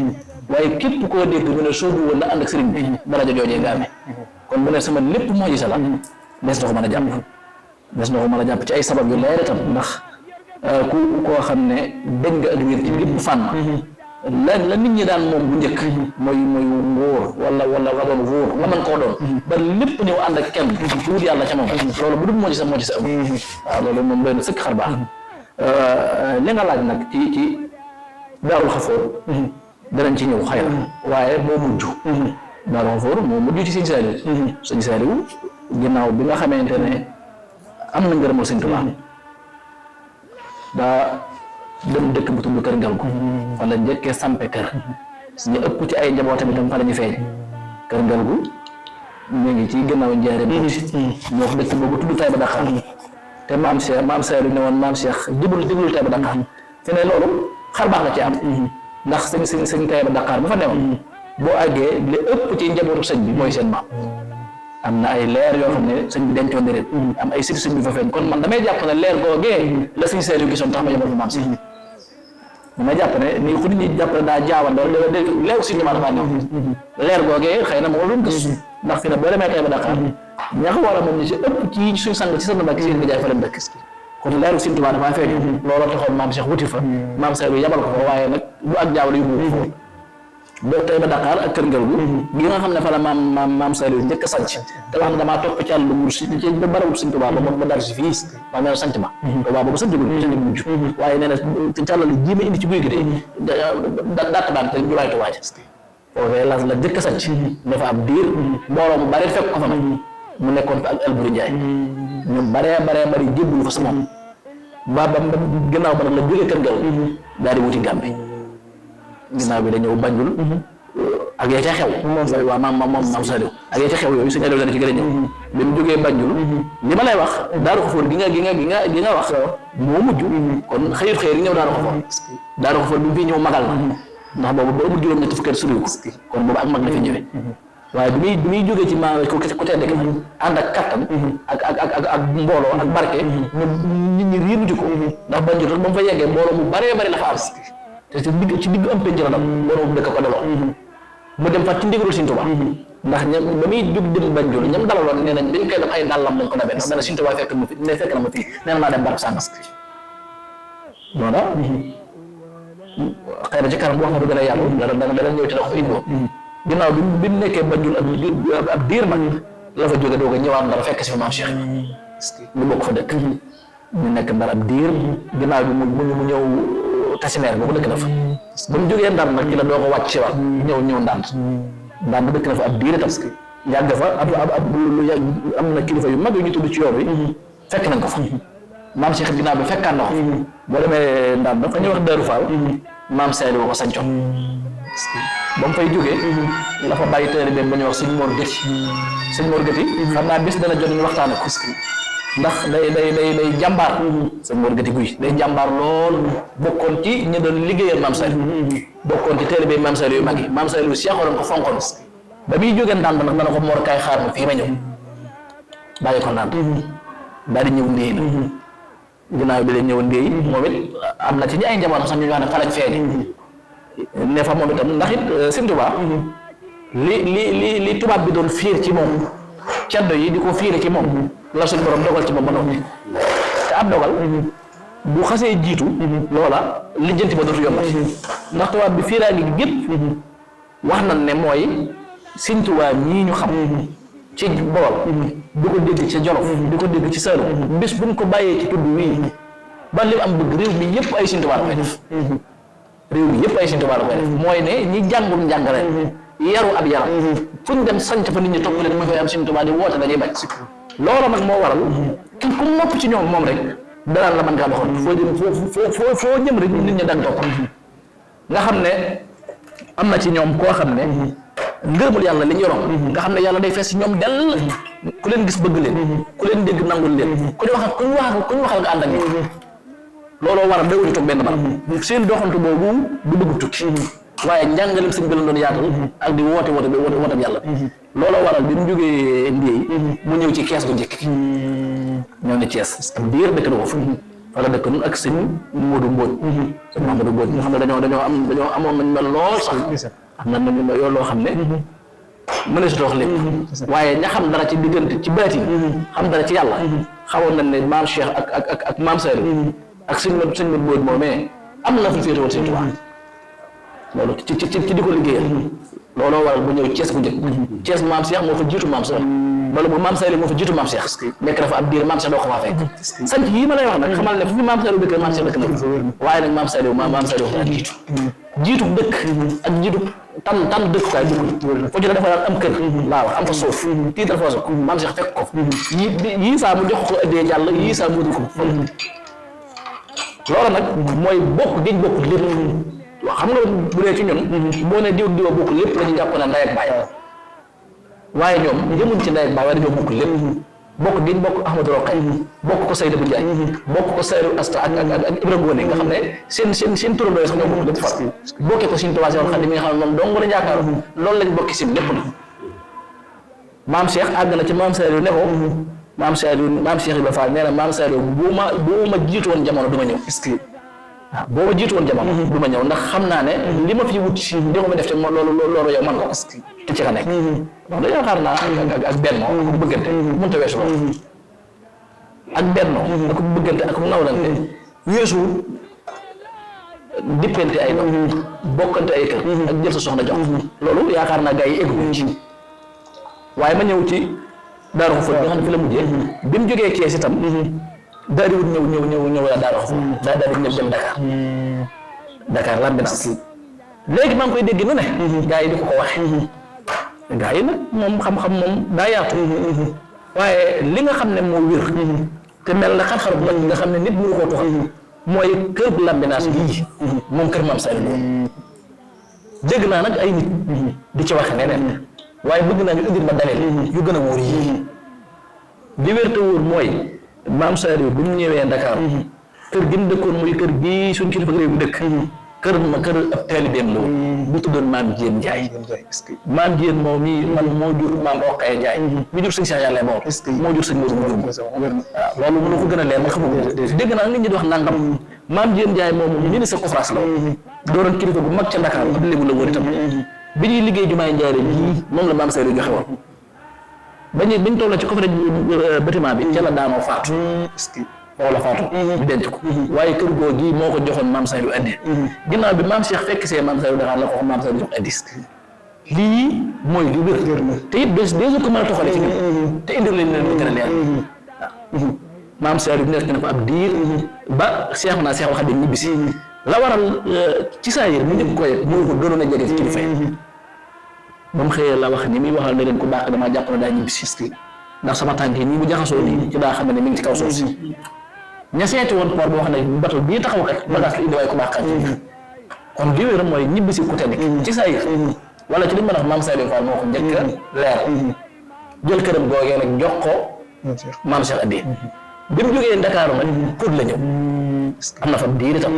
waaye képp koo dégg ñu ne soobu woon na ànd ak sëriñ bi daraja joojee nga amee kon bu ne sama lépp mu'jiza la des na ko mën a jàpp des na ko mën a jàpp ci ay sabab yu leer itam ndax ku koo xam ne dégg nga ak wér ci bépp fànn la nit ñi daan moom bu njëkk mooy wóor wala doon wóor nga mën koo doon ba lépp ñëw ànd ak kenn du wut yàlla ca moom loolu bu dul moo ci sa am waaw loolu moom doy na sëkk xar baax li nga laaj nag ci daarul xafoor danañ ci ñëw xëy na waaye moo mujj daarul xafoor moo mujj ci sëñ Saaliw ginnaaw bi nga xamante ne am na ngërëmal sëñ Tuubaa daa dem dëkk bu tudd Kër Ngalgu fa la njëkkee sampe kër ñu ëpp ci ay njabootam itam fa la ñu feeñ Kër Ngalgu ñu ngi ci gannaaw Njaaréem ñoo ko dëkk boobu tudd Taïba Dakar te maam Saliou ne woon maam Cheikh jublu Taïba Dakar fi ne loolu xar baax la ci am ndax sëñ Taïba Dakar ba fa newoon boo àggee li ëpp ci njabootu sëñ bi mooy seen maam am na ay leer yoo xam ne sëñ bi dencoon na leen am ay siti sëñ bi fa feeñ kon man damay jàpp ne leer googee la sëñ Saliou gisoon tax ma yebal fa maam si damay jàpp ne nii ku nit ñi jàpp ne daa jaawan loolu leeru si ñumaa dafa ñëw leer googee xëy na moo doon gis ndax fi ne boo demee Taïba Dakar ña ko war a moom ñi ci ëpp ci suñ sang ci sëñ Mbàkke seen nijaay fa leen dëkk kon leeru Sëñ Tuubaa dafa feeñ looloo taxoon maam Cheikh wuti fa maam Saliou yebal ko fa waaye nag bu ak jaawale yu mu foofu boo Taïba Dakar ak Kër Ngalgu gi nga xam ne fa la maam Saliou njëkk a sanc te wax ne damaa topp ci àll bu ci ba barawul Sëñ Tuubaa ba dar si fii maa mel sanc ma Tuubaa boobu sanc gul sanc mujj waaye nee na ci càllal ji ma indi ci guy gi de datt daan te julaay Tuubaa foofee la njëkk a sanc dafa am diir mbooloo mu bari fekk ko fa nag mu nekkoon fa ak Alburi Njaay ñu bari jébbalu fa sa moom ba gannaaw ba nag la jógee Kër Ngalgu daal di wuti Gàmbi ginnaaw bi da ñëw Banjul ak yaa ca xew waaw maam Saliou ak yaa ca xew yooyu suñu dana ci gën a ñëw bi mu jógee Banjul li ma lay wax Daaru Xafoor gi nga wax moo mujj kon xëyut xëy yi ñëw Daaru Xafoor bi mu fii ñëw magal na ndax boobu ba amul juróom-ñetti fukki at suriwu ko kon boobu ak mag la fi ñëwee waaye bi muy jógee ci maa ku tedd ki ànd ak kattan ak mbooloo ak barke nit ñi riinuti ko ndax Banjul rek ba mu fa yeggee mbooloo mu baree bari la fa am te ci digg am penc la dam mbooloo mu dëkk ko daloo mu dem fa ci ndigalul Sëñ Tuubaa ndax ba muy jóg dem Banjul ñam dalaloon nee nañ dañ koy def ay dàllam lañ ko dabee ndax nee na Sëñ Tuubaa fekk na ma fii nee na maa dem barab sàngas loola xëy na ci kanam wax na du gën a yàggu dana ñëw ci dox indi ko ginnaaw bi mu nekkee Banjul ab diir nag la fa jóge doog a ñëwaat Ndar fekk si fa maam Cheikh ñu bokk fa dëkk ñu nekk Ndar ab diir ginnaaw bi mu ñëw tasineer boobu dëkk na fa ba mu jógee Ndar nag ci la doog a wàcc si waat ñëw Ndand dëkk na fa ab diir itam yàgg fa am na kilifa yu mag yu ñu tudd ci yoon wi fekk nañ ko fa maam Cheikh ginnaaw bi fekkaan na ko boo demee Ndand fa ñuy wax Daaru Faal maam Saliou ko sancoon ba mu fay jógee la fa bàyyi tëri ba ñuy wax sëñ Mor Gëti xam naa bis dana jot ñu waxtaane ko ndax day jàmbaar sëñ Mor Gëti guy day jàmbaar lool bokkoon ci ñi doon liggéeyal maam Saliou bokkoon ci tëri ba maam Saliou yu mag yi maam Saliou seexoon ko fonkoon ba muy jógee Ndand nag dana ko Mor kaay xaar ma fii ma ñëw bàyyi ko Ndand daal di ñëw ndéy la ginnaaw bi la ñëw ndéy moom it am na ci ñi ay njaboot sax ñu wax ne fa lañ feeñ ne fa moom itam ndax it Sëñ Tuubaa li tubaab bi doon fiir ci moom ceddo yi di ko fiire ci moom la suñu borom dogal ci moom ba noppi te ab dogal bu xasee jiitu loola lijjanti ba dootu yombati ndax tubaab bi fiiraa ngi gépp wax nañ ne mooy Sëñ Tuubaa ñii ñu xam ci Bawol di ko dégg ci Jolof di ko dégg ci Saalum bis buñ ko bàyyee ci tudd wii ba li am bëgg réew mi yëpp ay Sëñ Tuubaa la koy def réew mi yëpp ay Sëñ Tuubaa la koy def mooy ne ñi jàngul njàngale yaru ab yaram fu ñu dem sanc fa nit ñi topp leen mu fay am Sëñ Tuubaa di woote dañuy bañ loolu nag moo waral ku nopp ci ñoom moom rek danaan la mën ngaa doxal foo jëm rek nit ñi daan topp nga xam ne am na ci ñoom koo xam ne ngërëmul yàlla li ñu yoroon nga xam ne yàlla day fees ci ñoom dell ku leen gis bëgg leen ku leen dégg nangul leen ku ñu waxal nga ànd ak ñoom looloo waral dawuñu toog benn barab seen doxantu boobu du bëgg tukki waaye njàngalem sëñ bi la doon yaatal ak di woote yàlla looloo waral bi mu jógee Ndiéy mu ñëw ci Kees bu njëkk ñëw ne Kees am biir dëkk na ko fa la dëkk nun ak sëñ Modou Mbodj sëñ Mamadou Mbodj nga xam ne dañoo amoon nañ mel lool sax am na nañu yoo loo xam ne mën na si wax lépp waaye ña xam dara ci diggante ci baatin xam dara ci yàlla xawoon nañ ne maam Cheikh ak maam Saliou ak sëñ Modou Mbodj moomee am na fu féete woon sëñ Tuubaa loolu ci di ko liggéeyal looloo waral bu ñëw Thiès bu njëkk Thiès maam Cheikh moo fa jiitu maam Cheikh wala bu maam Saliou moo fa jiitu maam Cheikh nekk dafa ab diir maam Cheikh doo ko faa fekk sant yii ma lay wax nag xamal ne fu fi maam Saliou dëkk maam Cheikh dëkk na waaye nag maam Saliou fa jiitu dëkk ak jiitu tànn dëkkukaay dugg foo ci la dafa daan am kër laa wax am fa suuf tiital foosu maam Cheikh fekk ko yii saa mu jox ko ëddee jàll yii saa mu ko loolu nag mooy bokk giñ bokk lépp xam nga bu dee ci ñun boo ne diw diwa bokk lépp la ñu jàpp ne ndey ak baay waaye ñoom yemuñ ci ndey ak baay waaye dañoo bokk lépp bokk giñ bokk Ahmadou Rokhaya bokk ko Seydou Ndiaye bokk ko Seydou Asta ak Ibrahima Ngoné nga xam ne seen turandoo sax ñoo bokk lépp far bokkee ko suñu tubaab xam ne mi nga xam ne moom dong la yaakaar loolu lañ bokki si lépp na maam Cheikh àgg na ci maam Saliou ne ko maam Cheikh Ibrahima Fall nee na maam Saliou bu ma jiitu woon jamono du ma ñëw waaw boo ma jiitu woon jamono du ma ñëw ndax xam naa ne li ma fi wut si di ko ma def te loolu yow man ko te ci ka nekk donc dañoo xaar naa ak benno ak bëggante mënut a weesu loolu ak benno ak bëggante ak nawlante weesu dippante ay doom bokkante ay kër ak jël sa soxna jox loolu yaakaar naa gars yi egguñu ci waaye ma ñëw ci Daaru Xufoot nga xam ne fi la mujjee bi mu jógee Kees itam daal di wut ñëw la Daaru Xufoot daal di ñëw dem Dakar l'ambulance léegi maa ngi koy dégg nu ne gars yi di ko waxe gars yi nag moom xam-xam moom daa yaatu waaye li nga xam ne moo wér te mel na xar-xaru nag nga xam ne nit mënu koo toxal mooy kër bu l'ambulance bii moom kër Maam Saliou dégg naa nag ay nit di ci waxe neneen waaye bëgg naa ñu indil ma dalil yu gën a wóor yi li wér te wóor mooy Maam Saliou bu mu ñëwee Dakar kër gi mu dëkkoon muy kër gi suñ kilifa réew mi dëkk kër ab taalibeem la woon bu tuddoon Maam Jéen Njaay Maam Jéen moom mii man moo jur Maam Rokhaya Njaay mi jur sëñ Cheikh Yàlla moo jur sëñ Modou Mourou waaw loolu mënu ko gën a leer ma xamul dégg naa nit ñi di wax nangam Maam Jéen Njaay moom ministre conférence la doon kilifa bu mag ca Dakar ab lébu la woon itam bi ñuy liggéey jumaay Njaaréem ji moom la Maam Saliou joxe woon bañ toll ci coffre bâtiment bi ca la daanoo faatu foofu la faatu ñu denc ko waaye kër goo gi moo ko joxoon Maam Saliou addi ginnaaw bi Maam Cheikh fekk see Maam Saliou Dakar la ko Maam Saliou jox addi lii mooy li wér te it des ko mën a toxale ci biir te indil leen lu gën a leer waaw Maam Saliou nekk na ko ab diir ba Cheikh wax de ñibbisi la waral ci saa yër mu ñëpp ko yëg mënu ko doon a jege ci kilifa yi ba mu xëyee la wax ni muy waxal ne leen ku baax damaa jàpp ne daa ñibbisi ndax sama tànk yi nii bu jaxasoo nii ci daa xam ne mi ngi ci kaw suuf si ña seeti woon port boo xam ne bato bii taxaw kat bagage la indi waaye ku baax kat kon li wér mooy ñibbisi ku tedd ci saa yër wala ci li ma wax Maam Saliou Fall moo ko njëkk a leer jël këram googee nag jox ko Maam Cheikh addi bi mu jógee Ndakaaru nag Pout la ñëw am na fa diir itam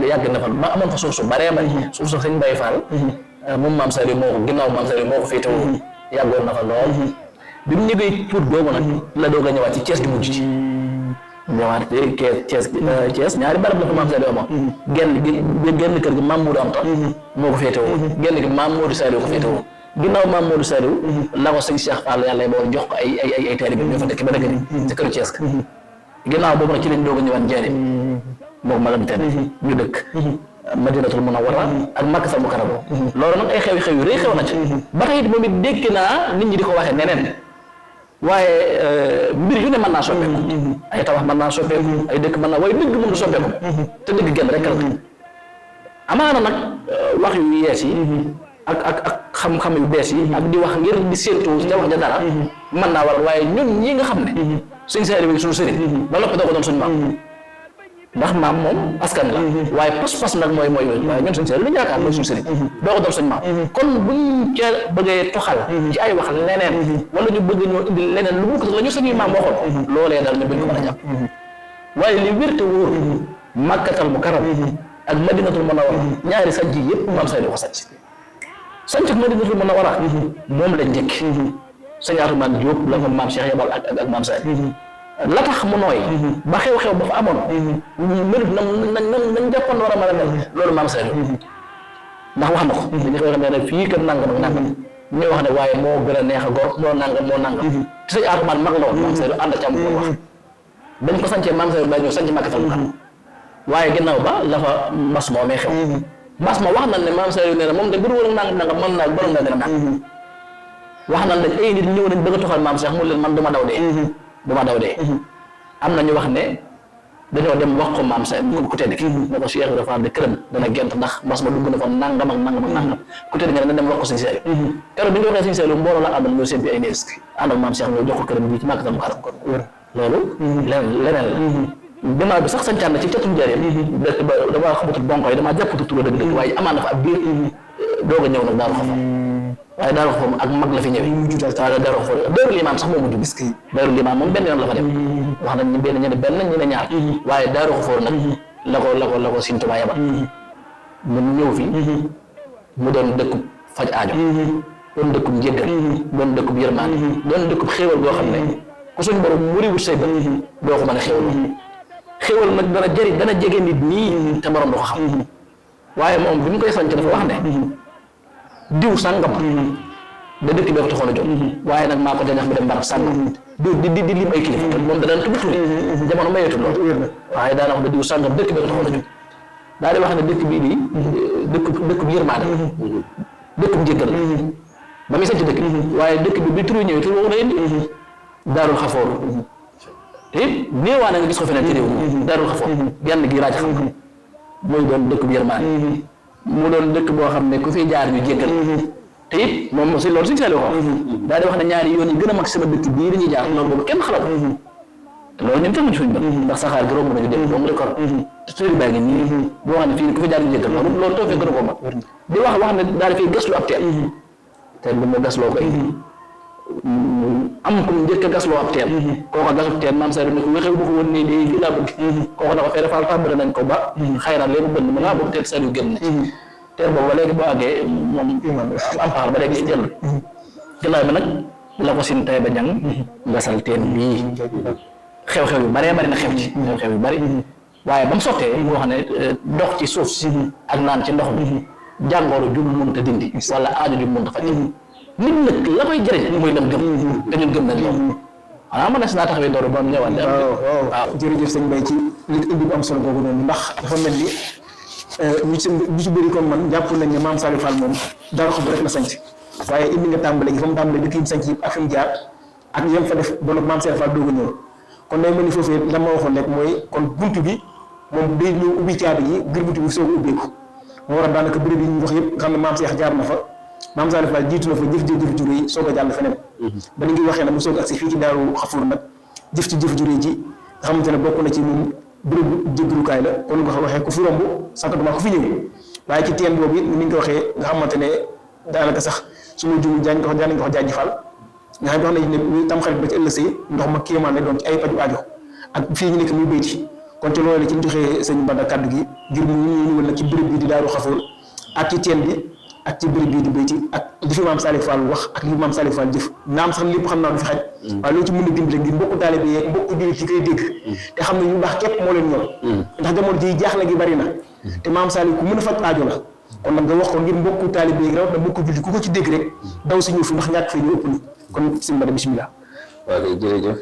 yàgg na fa ma amoon fa suuf su baree bari suuf su sëñ Mbaye Fall moom Maam Saliou moo ko ginnaaw Maam Saliou moo ko féetewoo yàggoon na fa lool bi mu ñëwee Pout googu nag la doog a ñëwaat ci Thiès di mujj ci ñëwaat Thiès ñaari barab la fa Maam Saliou amoon genn kër gi Maam Modou Anta moo ko féetewoo genn gi Maam Modou Saliou ko féetewoo ginnaaw Maam Modou Saliou la ko sëñ Cheikh Fall yàlla boo jox ko ay taalibe ñoo fa dëkk ba dëkk ni ci këru Thiès ginnaaw boobu nag ci lañ doog a ñëwaat Njaaréem moom magam ten ñu dëkk Madinatul Munawwara ak Makkatal Mukarrama loolu nag ay xew yu rëy xew na ci ba tey it moom it dégg naa nit ñi di ko waxee neneen waaye mbir yu ne mën naa soppeeku ay tabax mën naa soppeeku ay dëkk mën naa waaye dëgg moom du soppeeku te dëgg genn rek la amaana nag wax yu yees yi ak xam-xam yu bees yi ak di wax ngir di séentu te wax ja dara mën naa waral waaye ñun ñi nga xam ne sëñ Saliou bi suñu sëriñ ba noppi doo ko doon suñu maam ndax maam moom askan la waaye pas-pas nag mooy waaye ñun sëñ Saliou li ñu yaakaar mooy suñu sëriñ doo ko doon suñu maam kon buñ ca bëggee toxal ci ay wax leneen wala ñu bëgg ñoo indi leneen lu mu ko la ñu suñuy maam waxoon loolee dal ñu buñ ko mën a jàpp waaye li wér te wóor Makkatal Mukarram ak Madinatul Munawwara ñaari sanc yëpp maam Saliou ko sanc Madinatul Munawwara moom la njëkk sëñ Atoumane Diop la fa maam Cheikh yabal ak maam Saliou la tax mu nooy ba xew-xew ba fa amoon mënut nañ jàppoon war a mën a mel loolu maam Saliou ndax wax na ko dañu koy xam ne fii kat nangam ak nangam ñu wax ne waaye moo gën a neex a gor moo nangam te sëñ Atoumane mag la woon maam Saliou ànd càmm ko wax dañ ko sancee maam Saliou ba ñëw sanc Makkatal Mukarram waaye ginnaaw ba la fa mbas moo may xew mbas ma wax nañ ne maam Saliou nee na moom de bu dul woon nangam mën naa borom naa gën a nag wax nañ ne ay nit ñëw nañ bëgg a toxal maam Cheikh mu leen man du ma daw dee am na ñu wax ne dañoo dem wax ko maam Saliou ku tedd ki ne ko Cheikh Ibra Fall de këram dana gent ndax mbas ma dugg na fa nangam ak nangam ku tedd nga ne dem wax ko sëñ Saliou keroog bi ñu waxee sëñ Saliou mbooloo la àndal ñoo sempi ay nees ànd ak maam Cheikh ñoo jox ko këram bi ci Makkatal Mukarram kon loolu leneen la ginnaaw bi sax sañcaan na ci catum jareem dëkk ba damaa xamatul bonko yi damaa jàppatu turo dëgg waaye amaan na fa ab biir doog a ñëw nag Daaru Xafoor waaye Daaru Xafoor ak mag la fi ñëwee waaye Daaru Xafoor Daaru Limaan sax moo mujj bis Daaru Limaan moom benn yoon la fa dem wax nañ ñu benn ñu ne ñaar waaye Daaru Xafoor nag la ko Sëñ Tuubaa yabal mu ñëw fi mu doon dëkkub faj aajo doon dëkkub njéggal doon dëkkub yërmaande doon dëkkub xéewal goo xam ne ku suñ borom muri wut say bët doo ko mën a xéewal nag dana jege nit nii te borom du ko xam waaye moom bi mu koy sanc dafa wax ne diw sàngam da dëkk bee ko taxoon a jóg waaye nag maa ko jañax bi dem barab sàngam di lim ay kilifa te moom danaan tudd turi jamono mayeetul loolu waaye daana wax ne diw sàngam dëkk bee ko taxoon a jóg daal di wax ne dëkk bii di dëkkub yërmaande dëkkub njéggal ba muy sanc dëkk waaye dëkk bi turu ñëwee tur woowu la indi Daarul Xafoor te it néewaa na nga gis ko feneen ci réew mi Daarul Xafoor genn gi laa ci xam mooy doon dëkk bu yërmaande mu doon dëkk boo xam ne ku fi jaar ñu jéggal te it moom si loolu suñu Saliou wax daal di wax ne ñaari yoon yi gën a mag sama dëkk bii dañuy jaar loolu boobu kenn xalaat te loolu ñun teguñu suñu bët ndax saxaar gi romb nañu dem dong la kor te sëri baa ngi nii boo xam ne fii ku fi jaar ñu jéggal loolu toog fee gën a ko mag di wax ne daal di fiy gaslu ab teen bi mu gasloo koy am ko njëkk a gasloo ab teen kooko gasub teen maam Saliou ne ko wéxew bu ko woon nii di fii laa bëgg kooko ne ko fee dafa tàmbali nañ ko ba xëy na léegi bënn mu naa boobu teen Saliou génn na ci teen boobu ba léegi boo àggee moom am paxar ba léegi jël ginnaaw bi nag la ko sin tay ba ñang gasal teen bii xew-xew yu bëree bëri na xew ci xew-xew yu bëri waaye ba mu sottee mu wax ne dox ci suuf si ak naan ci ndox mi jàngoro ju mënta dindi wala aajo ju mënta faj nit nag la koy jëriñ mooy lam gëm te ñun gëm nañ loolu xanaa ma ne si naa taxawee dooru ba mu ñëwaat waaw jërëjëf sëñ Mbaye ci li indi bu am solo googu noonu ndax dafa mel ni ñu ci bëri comme man jàpp nañ ne maam Saliou Fall moom Daaru Xafoor rek la sanc waaye indi nga tàmbale gi fa mu tàmbale dëkk yi mu sanc yëpp ak fi mu jaar ak yem fa def ba nag maam Saliou Fall doog a ñëw kon day mel ni foofee la ma waxoon rek mooy kon buntu bi moom day ñëw ubbi caabi ji ngir buntu bi soog a ubbeeku moo waral daanaka béréb yi ñu wax yëpp nga xam ne maam Cheikh jaar na fa maam Saliou Fall jiitu na fa jëf jure yi soog a jàll feneen ba ni ngi waxee nag mu soog agsi fii ci Daaru Xafoor nag jëf jure ji nga xamante ne bokk na ci moom bérébu jéggalukaay la kon nga waxee ku fi romb sàkkatuma ku fi ñëw waaye ci teen boobu it ni nga ko waxee nga xamante ne daanaka sax su ma jum jaañ ko wax jaaji Fall nga xam ne wax nañ ne tam xarit ba ci ëllëg say ndox ma kéemaan lay doon ci ay paju aajo ak fii ñu nekk muy béyti kon ci loolu la ci ñu joxee sëñ Bada kaddu gi ngir ñu ñëwal nag ci béréb bi di Daaru Xafoor ak ci teen bi ak ci béréb bii di béyti ak li fi maam Saliou Fall wax ak li maam Saliou Fall jëf naam sax lépp xam naa du fi xaj waaye loolu ci mën a dimbale ngir mbokku taalibe yeeg mbokku jullit ci koy dégg te xam ne ñu baax képp moo leen ñor ndax jamono ji jaaxle gi bari na te maam Saliou ku mën a faj aajo la kon nag nga wax ko ngir mbokku taalibe yeeg rawat na mbokku jullit ku ko ci dégg rek daw si ñëw fi ndax ñàkk fee ñu ëpp ni kon sëñ Bada bismillah waaw kay jërëjëf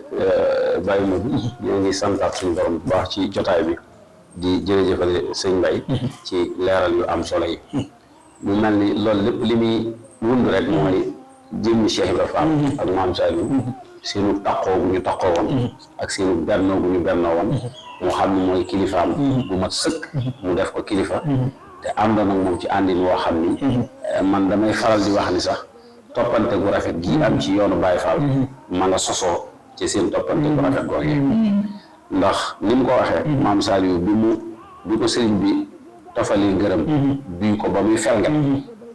Baye Modou ñoo ngi santaat suñu borom bu baax ci jotaay bi di jërëjëfale sëñ Mbaye ci leeral yu am solo yi mu mel ni loolu lépp li muy wund rek mooy jëmmi Cheikh Ibra Fall ak maam Saliou seenu taqoo gu ñu taqoo woon ak seenu bennoo gu ñu bennoo woon moo xam ne mooy kilifaam bu mat sëkk mu def ko kilifa te ànd nag moom ci àndin woo xam ni man damay faral di wax ni sax toppante gu rafet gi am ci yoonu Baye Fall ma nga sosoo ci seen toppante gu rafet googee ndax ni mu ko waxee maam Saliou bi ko sëriñ bi tofalee ngërëm duy ko ba muy felnget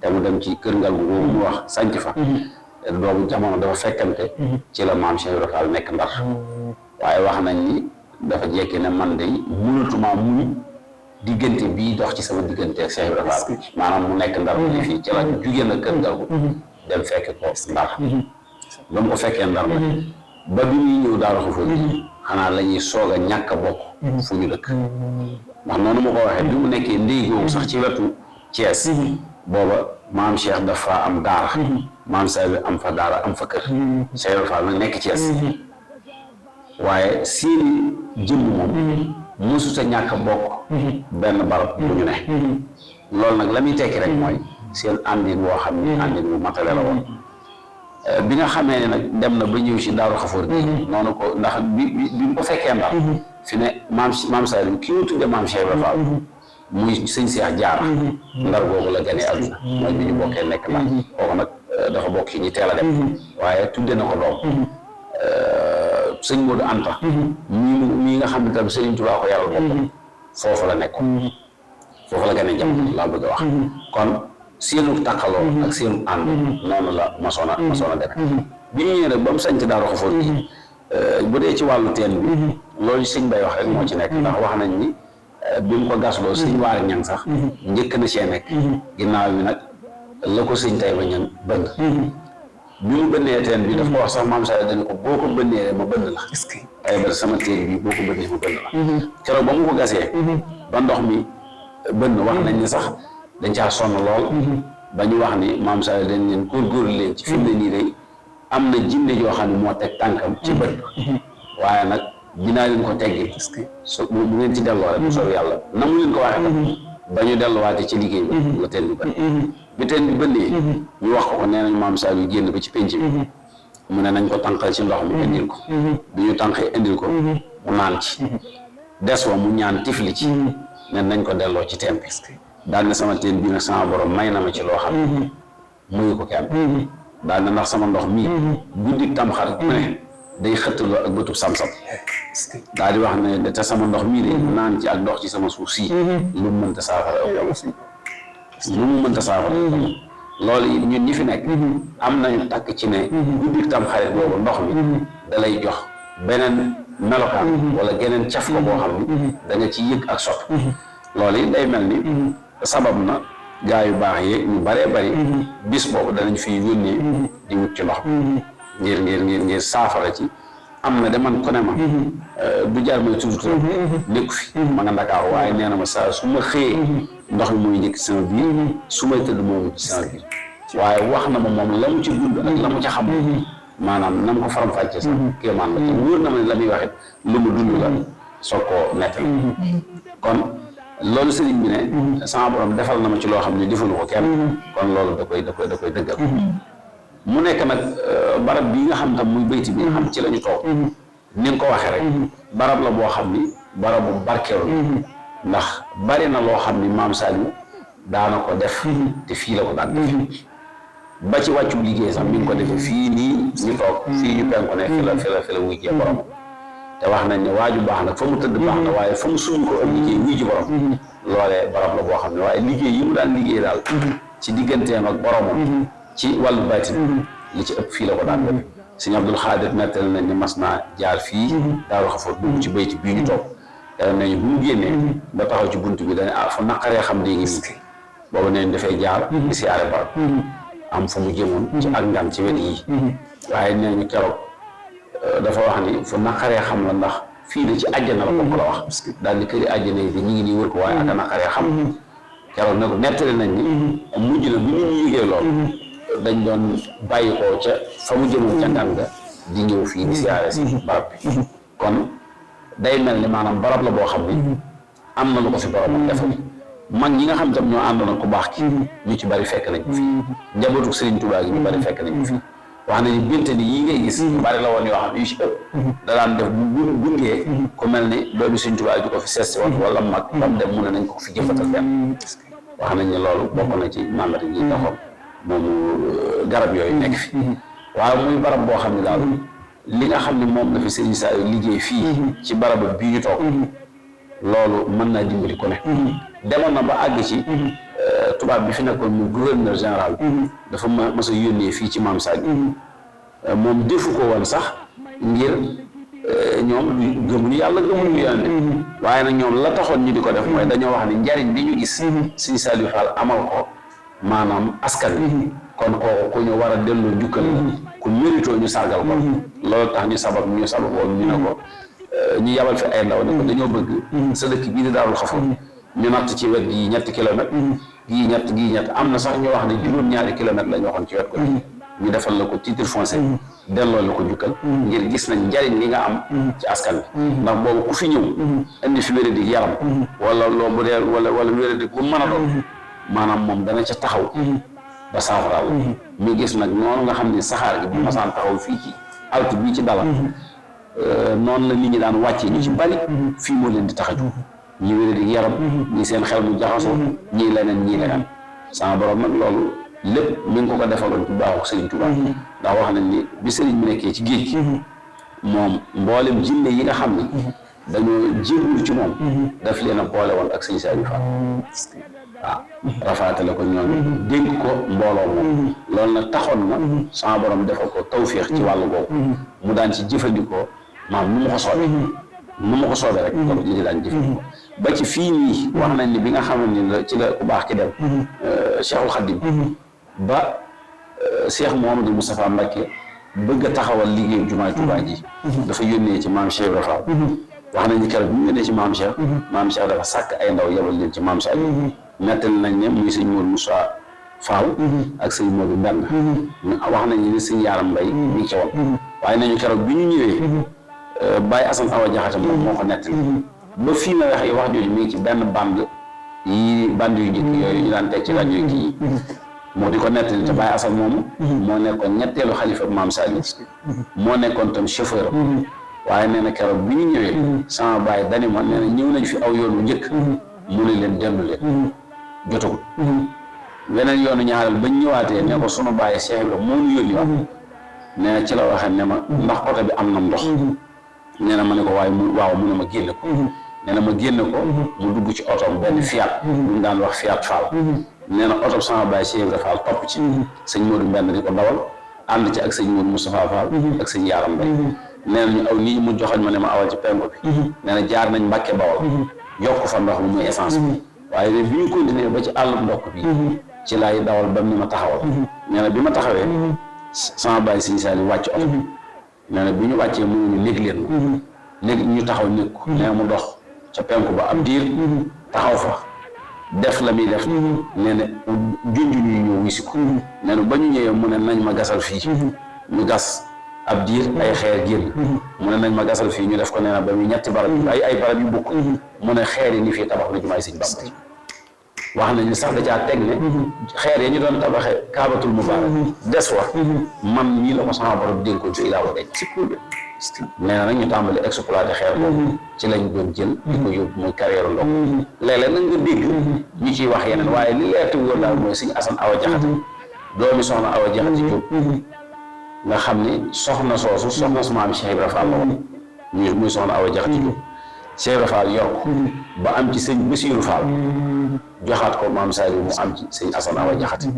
te mu dem ci kër ngal gu boobu mu wax sanc fa boobu jamono dafa fekkante ci la maam Cheikh Ibra Fall nekk Ndar waaye wax nañ ni dafa jekki ne man de mënatuma muñ diggante bii dox ci sama diggante ak Cheikh Ibra Fall maanaam mu nekk Ndar mu fii ci la jugee na kër ngal gu dem fekk ko Ndar ba mu ko fekkee Ndar nag ba bi muy ñëw Daaru Xufoor xanaa la ñuy soog a ñàkk a bokk fu ñu dëkk ndax noonu ma ko waxee bi mu nekkee ndéygoogu sax ci wetu Thiès booba maam Cheikh dafa am daara maam Saliou am fa daara am fa kër Cheikh Ibra Fall nag nekk Thiès waaye seeni jëmm moom mësut a ñàkk a bokk benn barab bu ñu ne loolu nag la muy tekki rek mooy seen àndin woo xam ni àndin bu matale la woon bi nga xamee ne nag dem na ba ñëw ci Daaru Xafoor gi noonu ko ndax bi mu ko fekkee Ndar fi ne maam Saliou ki ñu tudde maam Cheikh Ibra Fall muy sëñ Cheikh Diarra Ndar googu la gane àdduna mooy bi ñu bokkee nekk Ndar kooku nag dafa bokk ci ñi teel a dem waaye tudde na ko doom sëñ Modou Anta mii nga xam ne tam Sëriñ Tuubaa ko yàlla boppam foofu la nekk foofu la gane jamono laa bëgg a wax kon seenu takkaloo ak seenu ànd noonu la masoon a demee bi ñu ñëwee nag ba mu sañc Daaru Xafoor gi bu dee ci wàllu teen bi loolu sëñ bay wax rek moo ci nekk ndax wax nañ ni bi mu ko gasloo sëñ Waari Ñang sax njëkk na cee nekk ginnaaw bi nag la ko sëñ Tayba Ñang bënn bi mu bënnee teen bi daf ko wax sax maam Saliou dañ ko boo ko bënnee rek ma bënn la Tayba sama teen bi boo ko bënnee ma bënn la keroog ba mu ko gasee ba ndox mi bënn wax nañ ni sax dañ caa sonn lool ba ñu wax ni maam Saliou dañ leen góorgóorlu leen ci fi mu ne nii day am na jinne yoo xam ne moo teg tànkam ci bët waaye nag dinaa leen ko teggi so bu ngeen ci delloo rek bu soobee yàlla na mu leen ko waxee tam ba ñu delluwaate ci liggéey ba la teen bi bënn bi teen bi bënnee ñu wax ko nee nañ maam Saliou génn ba ci penc bi mu ne nañ ko tànqal ci ndox mi indil ko bi ñu tànqee indil ko mu naan ci des wa mu ñaan tifli ci ne nañ ko delloo ci teen bi daal ne sama teen bi nag sama borom may na ma ci loo xam ne muyu ko kenn daal ne ndax sama ndox mii guddi tamxarit mu ne day xëttaloo ak bëtub sam-sam daal di wax ne te sama ndox mii de naan ci ak ndox ci sama suuf sii lu mu mënta saafara lu mu mënta saafara loolu it ñun ñi fi nekk am nañu takk ci ne guddi tamxarit boobu ndox mi da lay jox beneen melokaan wala geneen caf ko boo xam ni da nga ci yëg ak sot loolu it day mel ni sabab na gaa yu baax yi ñu bëree bëri bis boobu danañ fi yónnee di wut ci ndox ngir saafara ci am na de man ku ne ma du jar may tudd trop nekku fi ma nga Ndakaaru waaye nee na ma saa su ma xëyee ndox mi muy njëkk sama biir su may tëdd moomu ci sama biir waaye wax na ma moom la mu ci dund ak la mu ci xam maanaam na mu ko faram-fàccee sax kéemaan la te wóor na ma ne la muy waxit lu mu dund la soog koo nettali kon loolu sëriñ bi ne sama borom defal na ma ci loo xam ne defalu ko kenn kon loolu da koy dëggal mu nekk nag barab bii nga xam tam muy bayti bi nga xam ci la ñu toog ni nga ko waxee rek barab la boo xam ni barabu barkeelu ndax bari na loo xam ni maam Saliou daana ko def te fii la ko daan def ba ci wàccu liggéey sax mi ngi ko defee fii nii ñu toog fii ñu penku ne fi la wuy jee borom te wax nañ ne waaju baax nag fa mu tëdd baax na waaye fa mu suñ ko am liggéey wuy ji borom loolee barab la boo xam ne waaye liggéey yi mu daan liggéey daal ci digganteem ak boromam ci wàllu baytin li ci ëpp fii la ko daan def sëñ Abdul Xaadir nettali nañ ne mas naa jaar fii Daaru Xafoor dugg ci bayti bii ñu toog te nañu bu mu génnee ba taxaw ci bunt bi dañu fa naqaree xam dégg nii boobu neen dafay jaar di siyaare barab am fa mu jëmoon ci ak ngan ci wet yi waaye nee ñu keroog dafa wax ni fu naqaree xam la ndax fii de ci àjjana la bokk la wax daal di këri àjjana yi ñu ngi nii wër ko waaye ak naqaree xam keroog nag nettali nañ ni mujj na bi nit ñi yëgee lool dañ doon bàyyi ko ca fa mu jëmoon ca ngan ga di ñëw fii di siyaare si barab bi kon day mel ni maanaam barab la boo xam ni am na lu ko fi borom defal mag ñi nga xam tam ñoo àndoon ak ku baax ki ñu ci bari fekk nañ ko fi njabootu Serigne Touba gi ñu bari fekk nañ ko fi wax nañu binte ni yii ngay gis bari la woon yoo xam ne yu ci ëpp da daan def bu gungee ku mel ni doomi Serigne Touba ji ko fi sees si woon wala mag bam dem mu ne nañ ko fi jëfatal benn wax nañ ne loolu bokk na ci màndarga yi taxoon moomu garab yooyu nekk fi waaye muy barab boo xam ne daal li nga xam ne moom la fi Serigne Saliou liggéey fii ci barab bii ñu toog loolu mën naa dimbali ku ne demoon na ba àgg ci tubaab bi fi nekkoon mu gouverneur général dafa mas a yónnee fii ci Maam Saliou moom defu ko woon sax ngir ñoom gëmuñu yàlla gëmuñu yonent waaye nag ñoom la taxoon ñu di ko def mooy dañoo wax ni njariñ li ñu gis Serigne Saliou Fall amal ko maanaam askan wi kon kooku ku ñu war a delloo njukkal ku mérito ñu sargal ko loolu tax ñu sabab woon ñu ne ko ñu yabal fi ay ndaw ne ko dañoo bëgg sa dëkk bii di Daarul Xafoor ñu natt ci wet gi 3 kilomètres gii ñett am na sax ñu wax ne juróom-ñaari kilomètres la ñu waxoon ci wet ko ñu defal la ko titre foncier delloo la ko njukkal ngir gis nañ njariñ li nga am ci askan bi ndax boobu ku fi ñëw indi fi wéradik yaram wala loo bu dee wala wéradik bu mën a doon maanaam moom dana ca taxaw ba saafaraal mi gis nag noonu nga xam ne saxaar gi bu masaan taxaw fii ci alt bii ci dala noonu la nit ñi daan wàccee ñu ci bari fii moo leen di tax a jóg ñi wéradik yaram ñi seen xel mu jaxasoo ñii leneen sama borom nag loolu lépp mi ngi ko defaloon ci baaxu Serigne Touba ndax wax nañ ni bi Serigne bi nekkee ci géej gi moom mboolem jinne yi nga xam ni dañoo jébbalu ci moom daf leen a boole woon ak Serigne Saliou Fall waaw rafaatale ko ñoom dénk ko mbooloo moom loolu nag taxoon na sama borom defal ko tawféex ci wàllu boobu mu daan ci jëfandikoo maam nu ma ko soobee rek ko li daan jëfandikoo ba ci fii nii wax nañ ni bi nga xamante ni ci la ku baax ki dem Cheikhul Khadim ba Cheikh Mouhamadou Moustapha Mbacké bëgg a taxawal liggéeyu jumaay Touba ji dafa yónnee ci maam Cheikh Ibra Fall wax nañ ni keroog bi mu yónnee ci maam Cheikh dafa sàkk ay ndaw yebal leen ci maam Saliou nettali nañ ne muy sëñ Modou Moussa Fall ak sëñ Modou Mbenn wax nañ ni sëñ Yaaram Mbay mi ngi ci woon waaye nañu keroog bi ñu ñëwee Baye Assane Awa Jaxate moom moo ko nettali ba fii ma wax jooju mi ngi ci benn bande yu njëkk yooyu ñu daan teg ci rajo yi moo di ko nettali te Baye Assane moomu moo nekkoon ñetteelu xalifa maam Saliou moo nekkoon tam chauffeur waaye nee na keroog bi ñu ñëwee sama baay dani ma nee na ñëw nañ fi aw yoon bu njëkk mu ne leen dellu leen jotagul weneen yoonu ñaareel bañ ñëwaatee ne ko sunu bàyyi Cheikh Ibrahima moo ñu yónni wax nee na ci la waxee ne ma ndax oto bi am na ndox nee na ma ne ko waaye waaw mu ne ma génne ko nee na ma génne ko mu dugg ci oto benn Fiat bu ñu daan wax Fiat Fall nee na oto sama bàyyi Cheikh Ibrahima Fall topp ci sëñ Modou Mbenn di ko dawal ànd ci ak sëñ Modou Moustapha Fall ak sëñ Yaaram Mbay nee na ñu aw nii mu joxoñ ma ne ma awal ci penku bi nee na jaar nañ Mbàkke Bawol yokk fa ndox mu muy essence bi waaye bi ñu continuer ba ci àll ndox bi ci laay dawal ba ni ma taxawal nee na bi ma taxawee sama bàyyi Sëñ Saliou wàcc oto bi nee na bi ñu wàccee mu ñu néeg leen ma léegi ñu taxaw néeg ko nee na mu dox ca penku ba ab diir taxaw fa def la muy def nee na junj ñuy ñëw wisi ko nee na ba ñu ñëwee mu ne nañ ma gasal fii ñu gas ab diir ay xeer génn mu ne nañ ma gasal fii ñu def ko nee na ba muy ñetti barab ay barab yu bokk mu ne xeer yi ni fii tabax na jumaay Sëñ Bamba wax nañu sax da caa teg ne xeer yi ñu doon tabaxee Kaabatul Mubaarak des wa man ñii la ko sama borom dénkoon ci ilaa wa dej nee na nag ñu tàmbali exploité xeer boobu ci lañ doon jël di ko yóbbu muy carrière ndox léeg-léeg nag nga dégg ñu ciy wax yeneen waaye li leer te wóor daal mooy Sëñ Asan Awa Jaxate doomi soxna Awa Jaxate Jóob nga xam ni soxna soosu soxna su maam Cheikh Ibra Fall la woon muy soxna Awa Jaxate Jóob Cheikh Ibra Fall yor ko ba am ci sëñ Basiiru Fall joxaat ko maam Saliou mu am ci sëñ Asan Awa Jaxate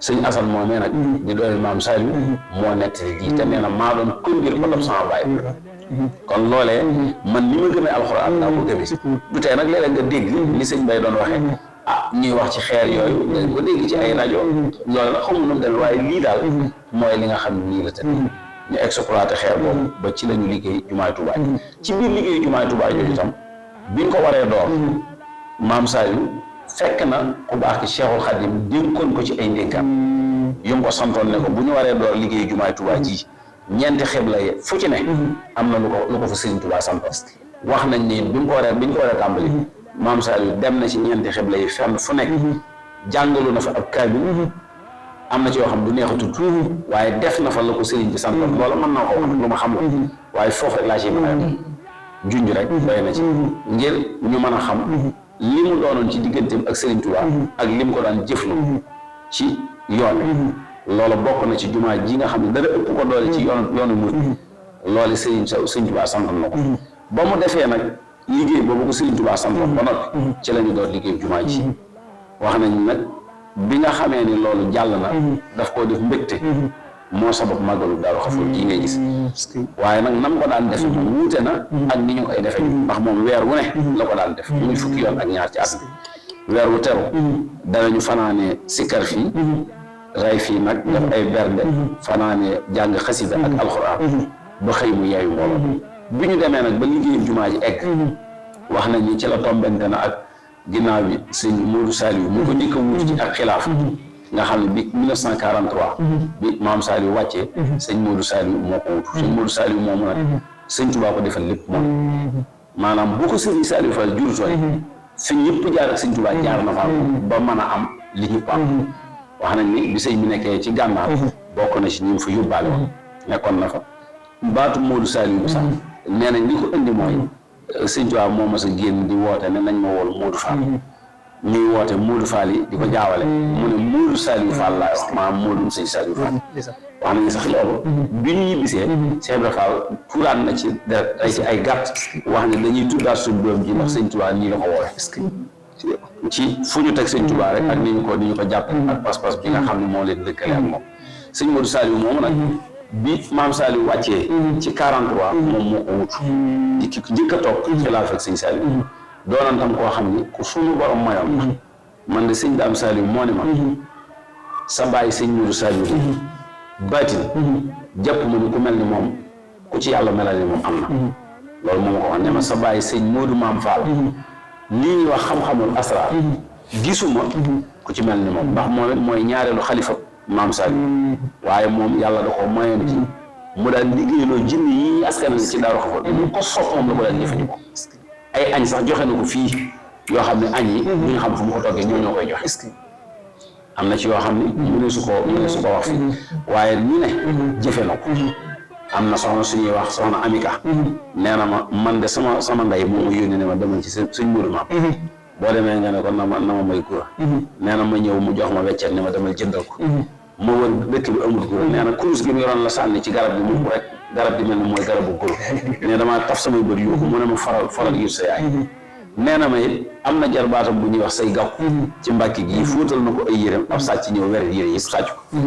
sëñ Asan moomee nag di doon maam Saliou moo nettali lii te nee na maa doon kondir ko dab sama baay kon loolee man ni ma gëmee alxuraan daa ko gëmee du tey nag léeg-léeg nga dégg li sëñ Bay doon waxee ñuy wax ci xeer yooyu nga ko dégg ci ay rajo loolu nag xamu nu mu demee waaye lii daal mooy li nga xam ne nii la tëdd ñu exploité xeer boobu ba ci la ñu liggéey jumaay Touba ci biir liggéey jumaay Touba yooyu itam biñ ko waree door maam Saliou fekk na ku baax ki Cheikhul Khadim dénkoon ko ci ay ndénkaan yu mu ko santoon ne ko bu ñu waree door liggéey jumaay Touba ji ñeenti xibla yi fu ci ne am na lu ko fa Serigne Touba sant wax nañ ni biñ ko waree tàmbali maam Saliou dem na ci ñeenti xibla yi fenn fu nekk jàngalu na fa ab kaamil am na ci yoo xam du neex a tudd waaye def na fa la ko Serigne bi santoon loolu mën naa ko wax lu ma xam la waaye foofu rek laa ciy mën a junj rek doy na ci ngir ñu mën a xam li mu doonoon ci digganteem ak Serigne Touba ak li mu ko daan jëflu ci yoon loolu bokk na ci jumaa ji nga xam ne dara ëpp ko doole ci yoonu murid loolu Serigne Touba santoon na ko ba mu defee nag liggéey boobu ko Serigne Touba santoon ba noppi ci la ñu doon liggéey jumaa ji wax nañ nag bi nga xamee ni loolu jàll na daf koo def mbégte moo sabab màggalu Daaru Xafoor ji ngay gis waaye nag nam ko daan defe moom wuute na ak ni ñu koy defe ndax moom weer wu ne la ko daan def muy fukki yoon ak ñaar ci at weer wu teru danañu fanaane sikkar fii ray fii nag def ay bernde fanaane jàng xasida ak alxuraan ba xëy mu yeeyu mbooloo bi ñu demee nag ba liggéeyu jumaa ji egg wax nañ ni ci la tombente na ak ginnaaw bi sëñ Modou Saliou mu ko njëkk a wuutu ci ak xilaaf nga xam ne bi 1943 bi maam Saliou wàccee sëñ Modou Saliou moo ko wuutu sëñ Modou Saliou moomu nag sëñ Touba ko defal lépp moom maanaam bu ko sëñ Saliou Fall jurutooy fi ñëpp jaar ak sëñ Touba jaar na fa ba mën a am li ñëpp am wax nañ ni bi sëñ bi nekkee ci gànnaar bokk na ci ñi mu fa yóbbaale woon nekkoon na fa baatu Modou Saliou bi sax nee nañ li ko indi mooy sëñ Touba moo mas a génn di woote ne nañ ma wool Modou Fall ñuy woote Modou Fall yi di ko jaawale mu ne Modou Saliou Fall laay wax maanaam Modou sëñ Saliou Fall wax nañu sax loolu bi ñu ñibbisee Cheikh Ibra Fall tuuraan na ci ay gàtt wax ne dañuy tuddaat suñu doom ji ndax sëñ Touba nii la ko woowe ci fu ñu teg sëñ Touba rek ak ni ñu ko jàpp ak pas-pas bi nga xam ne moo leen dëkkale ak moom sëñ Modou Saliou moomu nag bi maam Saliou wàccee ci 43 moom moo ko wutu di ki njëkk a toog xilaaf ak sëñ Saliou doonan tam koo xam ni ku suñu borom mayoon man de sëñ Daam Saliou moo ne ma sa bàyyi sëñ Modou Saliou baatin jàpp ma ni ku mel ni moom ku ci yàlla melal ni moom am na loolu moo ma ko wax ne ma sa bàyyi sëñ Modou Maam Fall lii ñuy wax xam-xamul asraar gisuma ku ci mel ni moom ndax moom it mooy ñaareelu xalifa maam Saliou waaye moom yàlla da ko mayoon ci mu daan liggéeyloo jinne yi askan ci Daaru Xafoor mu ko sopp moom la ko daan jëfandikoo ay añ sax joxe na ko fii yoo xam ne añ yi ñi nga xam fu mu ko toggee ñoo koy joxe am na ci yoo xam ne mu ne su ko wax fii waaye ñu ne jëfe na ko am na soxna suñuy wax soxna Amika nee na ma man de sama ndey moo ma yónni ne ma demal ci suñ Modou Maam boo demee nga ne ko na ma may kura nee na ma ñëw mu jox ma weccet ne ma demal jëndal ko ma wër dëkk bi amul kura nee na kurus gi mu yoroon la sànni ci garab bi mu ko rek garab bi mel ni mooy garabu góor ne damaa taf samay bët yuuxu mu ne ma faral yur sa yaay nee na ma it am na jarbaatam bu ñuy wax say gàkku ci Mbàkke gii fóotal na ko ay yérem ab sàcc ñëw wér yére yëpp sàcc ko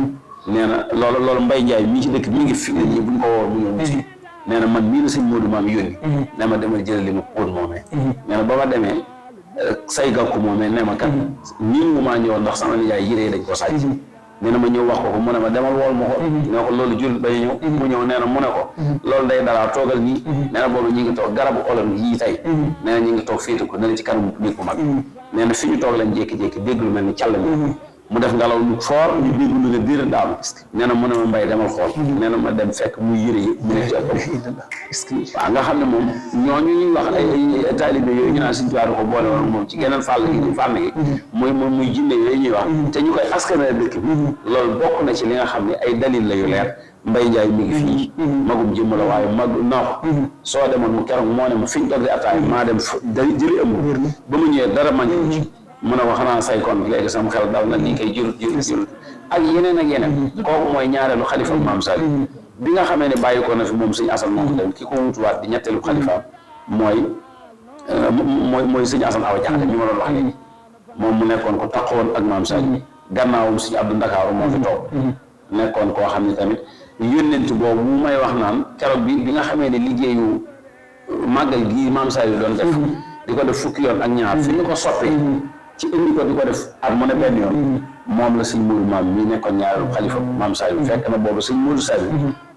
nee na loolu Mbay Njaay mii ci dëkk mi ngi fi ñi buñ ko woo mu ñëw musi nee na man mii la sëñ Modou Maam yónni ne ma demal jëlal li ma póon moomee nee na ba ma demee say gàkku moomee ne ma kat nii mu maa ñëwoon ndax sama nijaay yére yi dañ ko sàcc nee na ma ñëw wax ko mu ne ma demal wool ma ko ne ko loolu jur day ñëw mu ñëw nee na mu ne ko loolu day dalaa toogal nii nee na boobu ñi ngi toog garabu olom yii tey nee na ñi ngi toog féete ko dana ci kanam néeg bu mag nee na fi ñu toog lañ jékki-jékki dégg lu mel ni càll mi mu def ngelaw lu foor ñu dégg lu ne biir daanu nee na mu ne ma Mbay demal xool nee na ma dem fekk muy yëre yi mu ne ci ëpp waaw nga xam ne moom ñooñu ñuy wax ay taalibe yooyu ñu naan Sëñ Tuubaa ko boole woon moom ci geneen fànn gi muy jinne yooyu ñuy wax te ñu koy askanale dëkk bi loolu bokk na ci li nga xam ne ay dalil la yu leer Mbay Njaay mi ngi fii magum jëmm la waaye mag naa ko soo demoon mu keroog moo ne ma fi ñu toog di ataay maa dem jëli ëmb ba mu ñëwee dara man ci mu ne ko xanaa say kon léegi sama xel dal na lii koy jurut ak yeneen kooku mooy ñaareelu xalifa maam Saliou bi nga xamee ne bàyyi ko na fi moom sëñ Asan moo ko dem ki ko wutuwaat di ñetteelu xalifaam mooy sëñ Asan Awa Jaxate mi ma doon wax léegi moom mu nekkoon ko taxawoon ak maam Saliou gannaawum sëñ Abdou Ndakaaru moo fi toog nekkoon koo xam ne tamit yónnent boobu mu may wax naan keroog bi nga xamee ne liggéeyu màggal gii maam Saliou doon def di ko def fukki yoon ak ñaar fi ñu ko soppee ci indi ko di ko def at mu ne benn yoon moom la sëñ Modou Maam mi nekkoon ñaareelu xalifa maam Saliou fekk na boobu sëñ Modou Saliou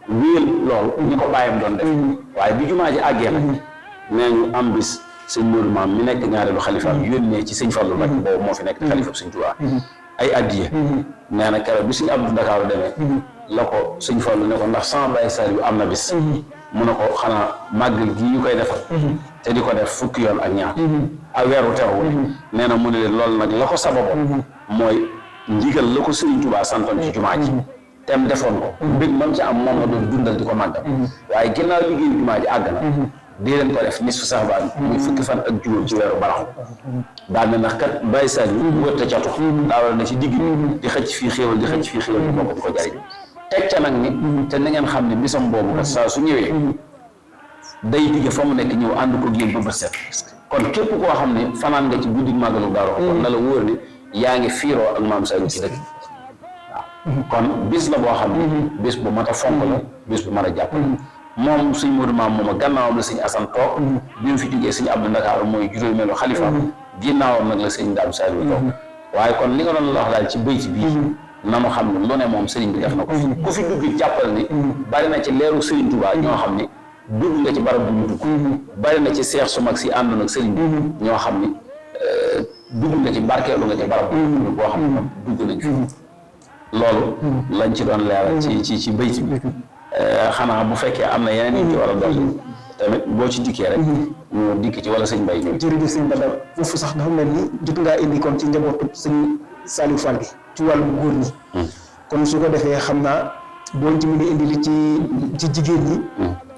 wéel loolu ñi ko bàyyam doon def waaye bi jumaa ji àggee nag nee ñu am bis sëñ Modou Maam mi nekk ñaareelu xalifa yónnee ci sëñ Fallu Mbàkke boobu moo fi nekk xalifa sëñ Tuubaa ay addiye nee na keroog bi sëñ Abdou Ndakaaru demee la ko sëñ Fallu ne ko ndax sama baay Saliou am na bis mu ne ko xanaa màggal gii ñu koy defal te di ko def fukki yoon ak ñaar ak weeru terwu nee na mu ne leen loolu nag la ko sababoon mooy ndigal la ko Sëriñ Tuubaa santoon ci jumaa ji tem defoon ko mbég mam ci am moom la doon dundal di ko màggal waaye ginnaaw liggéey jumaa ji àgg na dee leen ko def nisfu Saxbaan muy fukki fan ak juróom ci weeru baraxlu daan na ndax kat Baye Saliou wër ta catu daa war na ci digg bi di xëcc fii xéewal di xëcc fii xéewal di bokk di ko jariñ teg ca nag ni te na ngeen xam ne bisam boobu kat saa su ñëwee day digge fa mu nekk ñëw ànd ko génn ba bët set kon képp koo xam ne fanaan nga ci guddi màggalu Daaru kon na la wóor ni yaa ngi fiiroo ak maam Saliou ci dëkk waaw kon bis la boo xam ne bis bu mat a fonk la bis bu mat a jàpp moom suñ Modou Maam moom a gannaawam la sëñ Assane toog bi mu fi jógee sëñ Abdou Ndakaaru mooy juróomeelu xalifa ginnaawam nag la sëñ Dame Saliou toog waaye kon li nga doon la wax daal ci bayti bii nanu xam ne lu ne moom sëriñ bi def na ko ku fi dugg jàppal ni bari na ci leeru Sëriñ Tuubaa ñoo xam ni dugg nga ci barab bu ñu dugg bari na ci seex su mag si àndoon ak sëriñ bi ñoo xam ni dugg nga ci barkeelu nga ci barab bu ñu boo xam ne dugg nañ fi loolu lañ ci doon leeral ci bayti bi xanaa bu fekkee am na yeneen yi ci war a dolli tamit boo ci dikkee rek ñu dikk ci wala sëñ Mbaye ñëw. jërëjëf sëñ Bada foofu sax dafa mel ni jot ngaa indi kon ci njabootu sëñ Saliou Fall gi ci wàllu góor ñi kon su ko defee xam naa boo ci mën a indi li ci jigéen ñi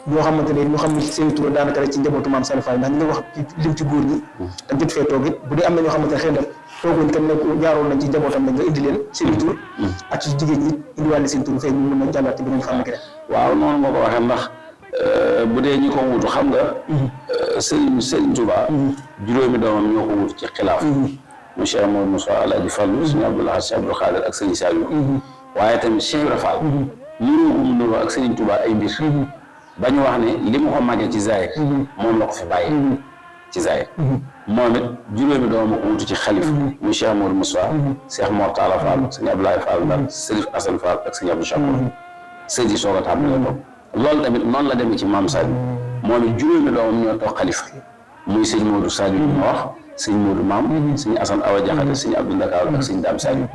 boo xamante ne ñu xam ne seen tur daanaka rek ci njabootu maam Saliou Fall ndax ñu ngi wax lim ci góor ñi dañ jot fee toog it bu dee am na ñoo xamante ne xëy na toogoon kenn nekk jaaroon nañ ci njabootam nañ nga indi leen seen tur ak ci jigéen ñi indiwaale seen tur fee ñu mën a jàllaat ci beneen fànn gi rek waaw noonu nga ko waxee ndax bu dee ñi ko wutu xam nga Serigne Touba juróomi doomam ñoo ko wutu ci xilaaf mu Cheikh Mouhamadou Moussa Alaaji Fallu Serigne Abdoul Ahad Cheikh Abdou Khadir ak Serigne Saliou waaye tamit Cheikh Ibra Fall nuroo ak Serigne Touba ay mbir ba ñu wax ne li mu ko màggee ci Zahir moom la ko fi bàyyi ci Zahir moom it juróomi doomam ko wutu ci xalif mu Cheikh Mouhamadou Moussa Cheikh Mor Talla Fall Serigne Abdoulaye Fall Ndar Serif Assane Fall ak Serigne Abdou Chakour sëñ yi soog a tàmbale ko loolu tamit noonu la demee ci maam Saliou moom it juróomi doomam ñoo toog xalifa muy sëñ Modou Saliou ñu ma wax sëñ Modou Maam sëñ Assane Awa Jaxate sëñ Abdou Ndakaaru ak sëñ Dame Saliou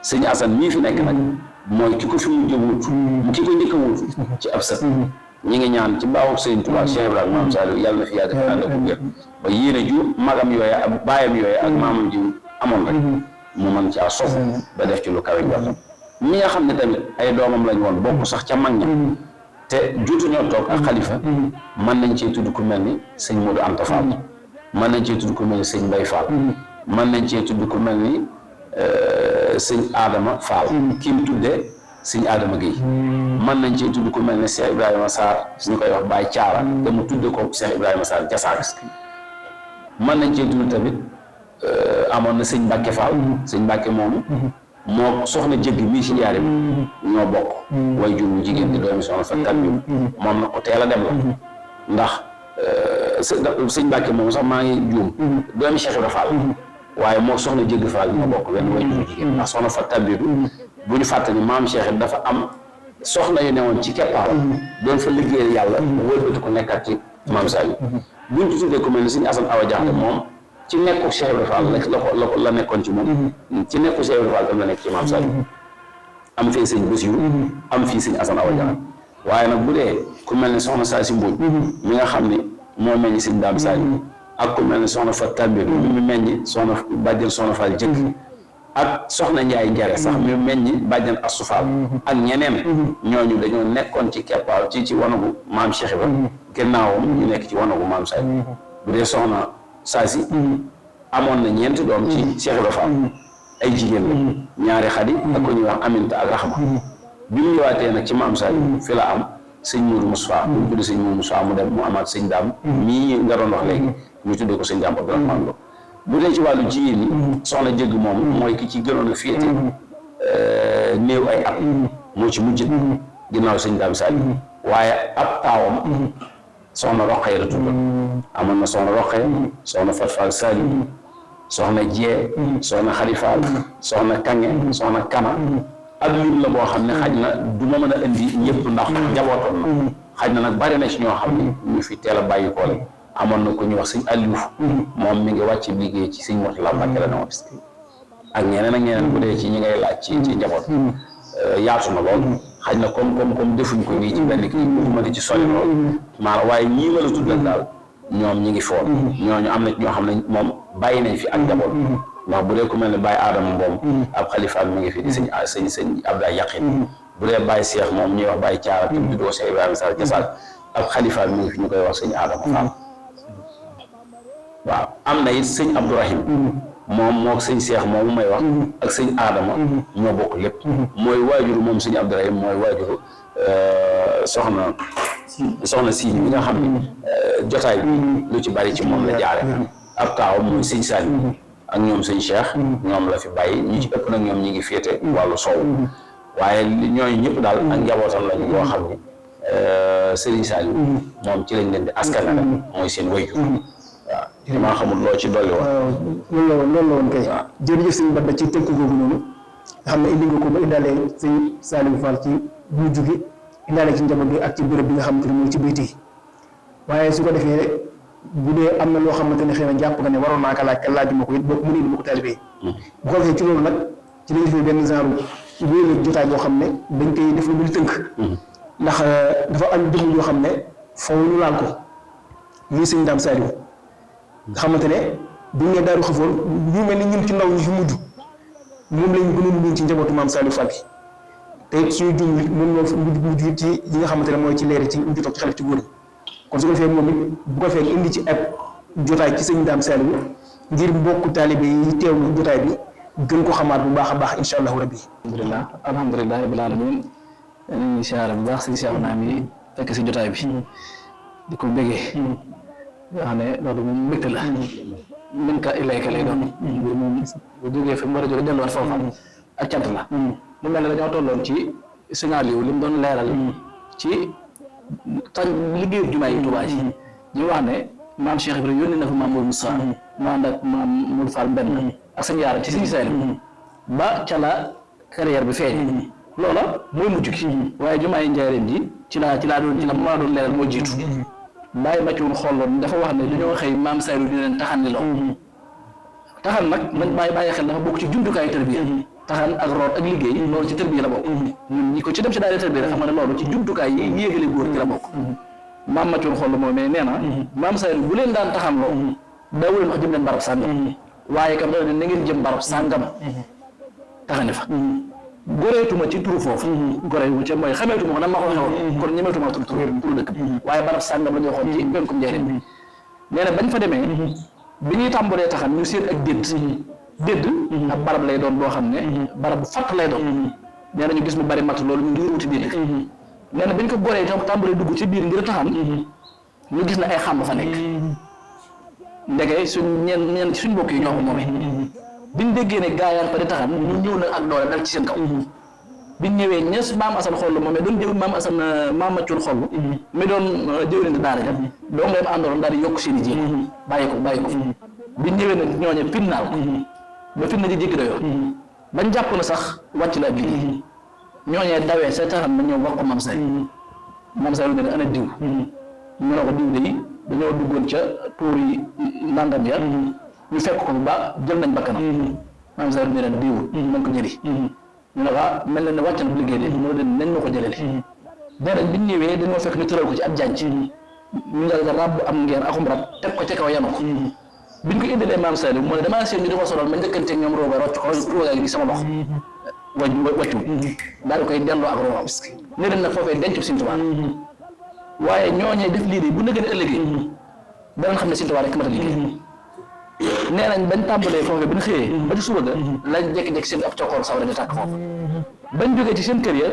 sëñ Assane mii fi nekk nag mooy ki ko fi mujj wut ki ko njëkk a wut ci ab sët ñi ngi ñaan ci baaxu sëñ Touba Cheikh Ibrahima maam Saliou yàlla na fi yàgg ànd ak wér ba yéene ju magam yooya ak baayam yooya ak maamam ji amoon rek mu mën caa sof ba def ci lu kawe njortam ñi nga xam ne tamit ay doomam lañ woon bokk sax ca mag ña te jotuñoo toog ak xalifa mën nañ cee tudd ku mel ni sëñ Modou Anta Fall mën nañ cee tudd ku mel ni sëñ Mbaye Fall mën nañ cee tudd ku mel ni sëñ Adama Fall ki mu tuddee sëñ Adama Guèye mën nañ cee tudd ku mel ni Cheikh Ibrahima Sarr ñu koy wax Baye Thiara te mu tudde ko Cheikh Ibrahima Sarr Jasaak mën nañ cee tudd tamit amoon na sëñ Mbacke Fall sëñ Mbacke moomu moo soxna jëgg mii ci njaarim ñoo bokk way jur wu jigéen di doomi soxna Fatou Biou moom na ko teel a dem la ndax sëñ Mbàkke moom sax maa ngi juum doomi Cheikh Ibra Fall waaye moo soxna jëgg Fall ñoo bokk benn way jur wu jigéen ndax soxna Fatou Biou bu ñu fàttali maam Cheikh dafa am soxna yu newoon ci keppaaram doon fa liggéeyal yàlla wëlbati ko nekkaat ci maam Saliou buñ ci tuddee ko mel ni sëñ Assane Awa Jaxate moom ci nekku Cheikh Ibra Fall la nekkoon ci moom ci nekku Cheikh Ibra Fall tam la nekk ci maam Saliou am fii sëñ Bassirou am fii sëñ Assane Awa Jaxate waaye nag bu dee ku mel ne soxna Saasi Mbodj mi nga xam ne moo meññ sëñ Dame Saliou ak ku mel ne soxna Fatou Tambir mi meññ soxna bàjjen soxna Fall jëkk ak soxna Njaay Njare sax mi meññ bàjjen Astou Fall ak ñeneen ñooñu dañoo nekkoon ci keppaaw ci wanagu maam Cheikh Ibra gannaawam ñu nekk ci wanagu maam Saliou bu dee soxna Saasi amoon na ñeenti doom ci Cheikh Ibra Fall ay jigéen la ñaari xadi ak ko ñuy wax Aminta ak Rahma bi mu ñëwaatee nag ci maam Saliou fi la am sëñ Mourou Moustapha bu ñu tuddee sëñ Mourou Moustapha mu dem mu amaat sëñ Daam mii nga doon wax léegi ñu tuddee ko sëñ Daam Abdourahmane Lo bu dee ci wàllu jigéen ñi soxna jëgg moom mooy ki ci gënoon a féete néew ay at moo ci mujj ginnaaw sëñ Daam Saliou waaye ab taawam soxna Roqaya la tudd amoon na soxna Roqaya soxna Fat Fall Saliou soxna Jee soxna Xalifaal soxna Kange soxna Kana ak lim la boo xam ne xaj na du ma mën a indi ñëpp ndax njabootoon na xaj na nag bari na ci ñoo xam ne ñu fi teel a bàyyi ko la amoon na ko ñuy wax sëñ Aliou moom mi ngi wàcc liggéey ci sëñ Mourtala Mbàkke la newoon ak ñeneen bu dee ci ñi ngay laaj ci njaboot yaatu na lool xaj na comme defuñ ko nii ci benn kii bëgguma di ci sori lool maanaam waaye ñii ma la tuddal daal ñoom ñi ngi foon ñooñu am na ñoo xam ne moom bàyyi nañ fi ak njaboot ndax bu dee ku mel ne Baye Adama Mbom ab xalifaam mi ngi fi di sëñ Abdoulaye Yaqin bu dee Baye Cheikh moom ñuy wax Baye Thiara te juddoo Cheikh Ibrahima Sarr Jasaak ab xalifa mi ngi fi ñu koy wax sëñ Adama Fall waaw am na it sëñ Abdourahim moom moo sëñ Cheikh moomu may wax ak sëñ Adama ñoo bokk lépp mooy waajuru moom sëñ Abdourahim mooy waajuru soxna si bi nga xam ne jotaay bi lu ci bari ci moom la jaare ab taawam mooy sëñ Saliou ak ñoom sëñ Cheikh ñoom la fi bàyyi ñu ci ëpp nag ñoom ñi ngi féete wàllu sow waaye ñooñu ñëpp daal ak njabootam lañu yoo xam ne Serigne Saliou moom ci lañ leen di askanale mooy seen wayjur waaw damaa xamul loo ci dolli woon loolu la woon kay jërëjëf sëñ Bada ci tënk googu noonu nga xam ne indi nga ko ba indaale sëñ Saliou Fall ci bu jóge indaale ci njaboot gi ak ci béréb bi nga xamante ne mooy ci bayti waaye su ko defee bu dee am na loo xamante ne xëy na jàpp nga ne waroon naa ko laaj ka laajuma ko it bokk mu ne indi ma ko taalibe bu ko defee ci loolu nag ci lañu defee benn genre wéyale jotaay boo xam ne dañ koy def lu muy tënk ndax dafa am jëmm yoo xam ne foofu ñu laal ko muy sëñ Dame Saliou nga xamante ne buñ ne Daaru Xafoor ñu mel ni ñun ci ndaw ñi fi mujj moom lañ gënoon miin ci njabootu maam Saliou Fall bi te it suñu jum moom moo fi mujj ci yi nga xamante ne mooy ci leeri ci mujj toog ci xale ci góor kon su ko defee moom it bu ko fekk indi ci ab jotaay ci sëñ Dame Saliou ngir mbokku taalibe yi teewlu jotaay bi gën ko xamaat bu baax a baax incha allahu rabbi. alhamdulilah rabbil alamin ñu ngi siyaare bu baax si Cheikh Naam yi fekk si jotaay bi di ko bëggee nga xam ne loolu moom mbégte la min ka ilayka lay doon mbir moom bu jógee fi mu war a jóge delluwaat foofu ak cant la mu mel ne dañoo tolloon ci signal yu li mu doon leeral ci tañ liggéeyu jumaa yi Tuubaa ji ñu wax ne maam Cheikh Ibrahima yónni na fa maam Mourou Moussa mu ànd ak maam Mourou Fall Mbenn ak sëñ Yaara ci Sëñ Saliou ba ca la carrière bi feeñ loola mooy mujj gi waaye jumaa yi Njaaréem ji ci la maa doon leeral moo jiitu bàyyi ma ci woon xooloon dafa wax ne dañoo xëy maam Saliou di leen taxan ni loo taxan nag nañ bàyyi xel dafa bokk ci jumtukaayu tërbiya taxan ak root ak liggéey loolu ci tërbiya la bokk ñun ñi ko ci dem ci daara tërbiya xam nga ne loolu ci jumtukaay yi yéegale góor ci la bokk maam ma ci woon xool moom mais nee na maam Saliou bu leen daan taxan loo daawu leen wax jëm leen barab sàngam waaye kam dafa ne na ngeen jëm barab sàngam taxane fa goreetuma ci turu foofu goreetuma ci mooy xameetuma ko nan ma ko waxee woon kon ñemeetuma turu dëkk bi waaye barab sàngam la ñu waxoon ci penkum Njaaréem bi nee na bañ fa demee bi ñuy tàmbalee taxan ñu seet ak dédd ab barab lay doon boo xam ne barab bu fatt lay doon nee na ñu gis mu bari mat loolu ñu ngi wuti dédd nee na bañ ko goree tam tàmbalee dugg ci biir ngir taxan ñu gis na ay xàmb fa nekk ndege ñeen suñ mbokk yi ñoo ko moomee biñ déggee ne gaayaan fa di taxan ñu ñëw na ak doole dal ci seen kaw biñ ñëwee ñes maam Asan xoll moomee doon jëw maam Asan maam Maccul xoll mi doon jëwriñ daara ja doo ngay àndoon daal di yokk seen i jéeg bàyyi ko biñ ñëwee nag ñooñe finnaal ko ba finna ji jéggi dayoo bañ jàpp na sax wàcc la ab liggéey ñooñee dawee sa taxan na ñëw wax ko maam Saliou ne ana diw ñu ne ko diw de dañoo duggoon ca tuur yi nangam ya ñu fekk ko ba jël nañ bakkanam maam Saliou ne leen diwul nañ ko jëli ñu ne ko mel na ne wàcc na bu liggéey de moo leen nañ ma ko jëleli nee nañ biñ ñëwee dañoo fekk ñu tëral ko ci ab jànc ñu nga ràbb am ngeen akum rab teg ko ca kaw yanu ko biñ ko indilee maam Saliou moo ne damaa seen ñu di ko solal ma njëkkanteeg ñoom rooga rocc ko rooga gi sama lox wàccu daal di koy delloo ak roogam ne leen nag foofee denc Sëñ Tuubaa waaye ñooñee def lii de bu nëgën ëllëgee danañ xam ne Sëñ Tuubaa rek mat a liggéey nee nañ bañ tàmbalee foofee bañ xëyee ba ci suba ga lañ jékki-jékki seen ab cokkoor sawra di tàkk foofu bañ jógee ci seen kër ya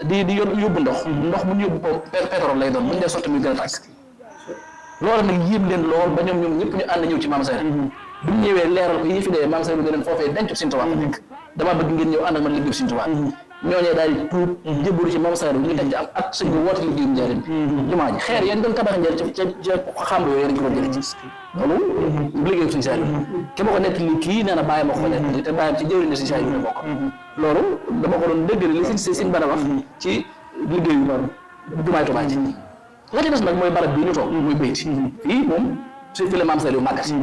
di yóbbu ndox bu ñu yóbbu pétrole lay doon buñ dee sotti muy gën a tàkk loolu nag yéem leen lool ba ñoom ñëpp ñu ànd ñëw ci maam Saliou buñ ñëwee leeral ko yëfi dee maam Saliou ne leen foofee denc Sëñ Tuubaa fa nekk dama bëgg ngeen ñëw ànd ak man liggéey Sëñ Tuubaa ñooñee daal di tuub jébbalu ci maam Saliou ñu teg ci am at sëñ bi woote liggéeyum Njaaréem jumaa ji xeer yéen doon tabax Njaaréem ca xamb yooyu yéen ko doon jëlee ci loolu liggéeyum Sëñ Saliou ke ma ko nekk li kii nee na bàyyi ma ko nekk te bàyyam ci jëwriñ Sëñ Saliou ñu bokk loolu dama ko doon dégg li Sëñ Bada wax ci liggéeyu jumaay Tuubaa ji la ci des nag mooy barab bii ñu toog muy bayti fii moom su fi la maam Saliou màggat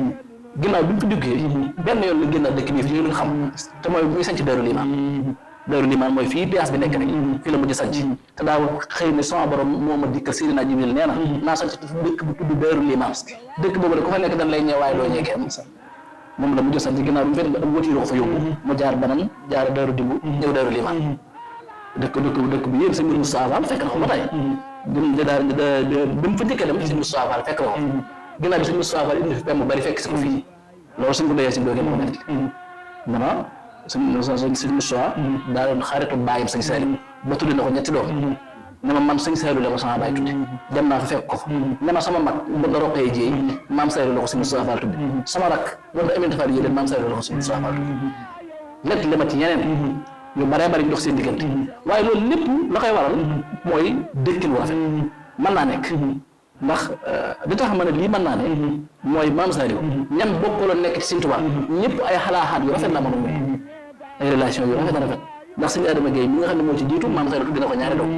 ginnaaw bi mu fi duggee benn yoon la génn dëkk bii fi ñu xam te mooy muy sanc Daaru Limaan mooy fii piyaas bi nekk rek fii la mujj sanc te daaw xëy ne sama borom moo ma dikkal Seydina Jibril nee na naa sanc dëkk bu tudd Daaru Limaan dëkk boobu de ku fa nekk dañ lay ñëw waaye doo ñeekee moom la mujj sanc ginnaaw bi mu fekk am watiiru ko fa yóbbu mu jaar Banam jaar Daaru Dimbu ñëw Daaru Limaan dëkk bi yéen sa mbir Moustapha fekk na ko ba tey bi mu fa njëkkee dem sëñ Moustapha Fall fekk na ko ginnaaw bi sëñ Moustapha Fall indi fi pem bu bari fekk si ko fii loolu suñ ko doyee sëñ Béthio ko nekk dama sëñ Moustapha daa doon xaritu baayam sëñ Saliou ba tudde na ko ñetti doom ne ma man sëñ Saliou la ko sama baay tudde dem naa fa fekk ko fa ne ma sama mag bu la roqee jéey maam Saliou la ko sëñ Moustapha Fall tudde sama rak bu la Aminata Fall yéen maam Saliou la ko sëñ Moustapha Fall tudde lépp li ma ci ñeneen ñu baree bari dox seen diggante waaye loolu lépp la koy waral mooy dëkkin wu rafet mën naa nekk ndax li tax ma ne lii mën naa ne mooy maam Saliou ñam bokkaloon nekk ci Sëñ Tuubaa ñëpp ay xalaaxaat yu rafet la mën a muy ay relation yu rafet a rafet ndax sëñ Adama Gueye mi nga xam ne moo ci jiitu maam Saliou tudd na ko ñaari doom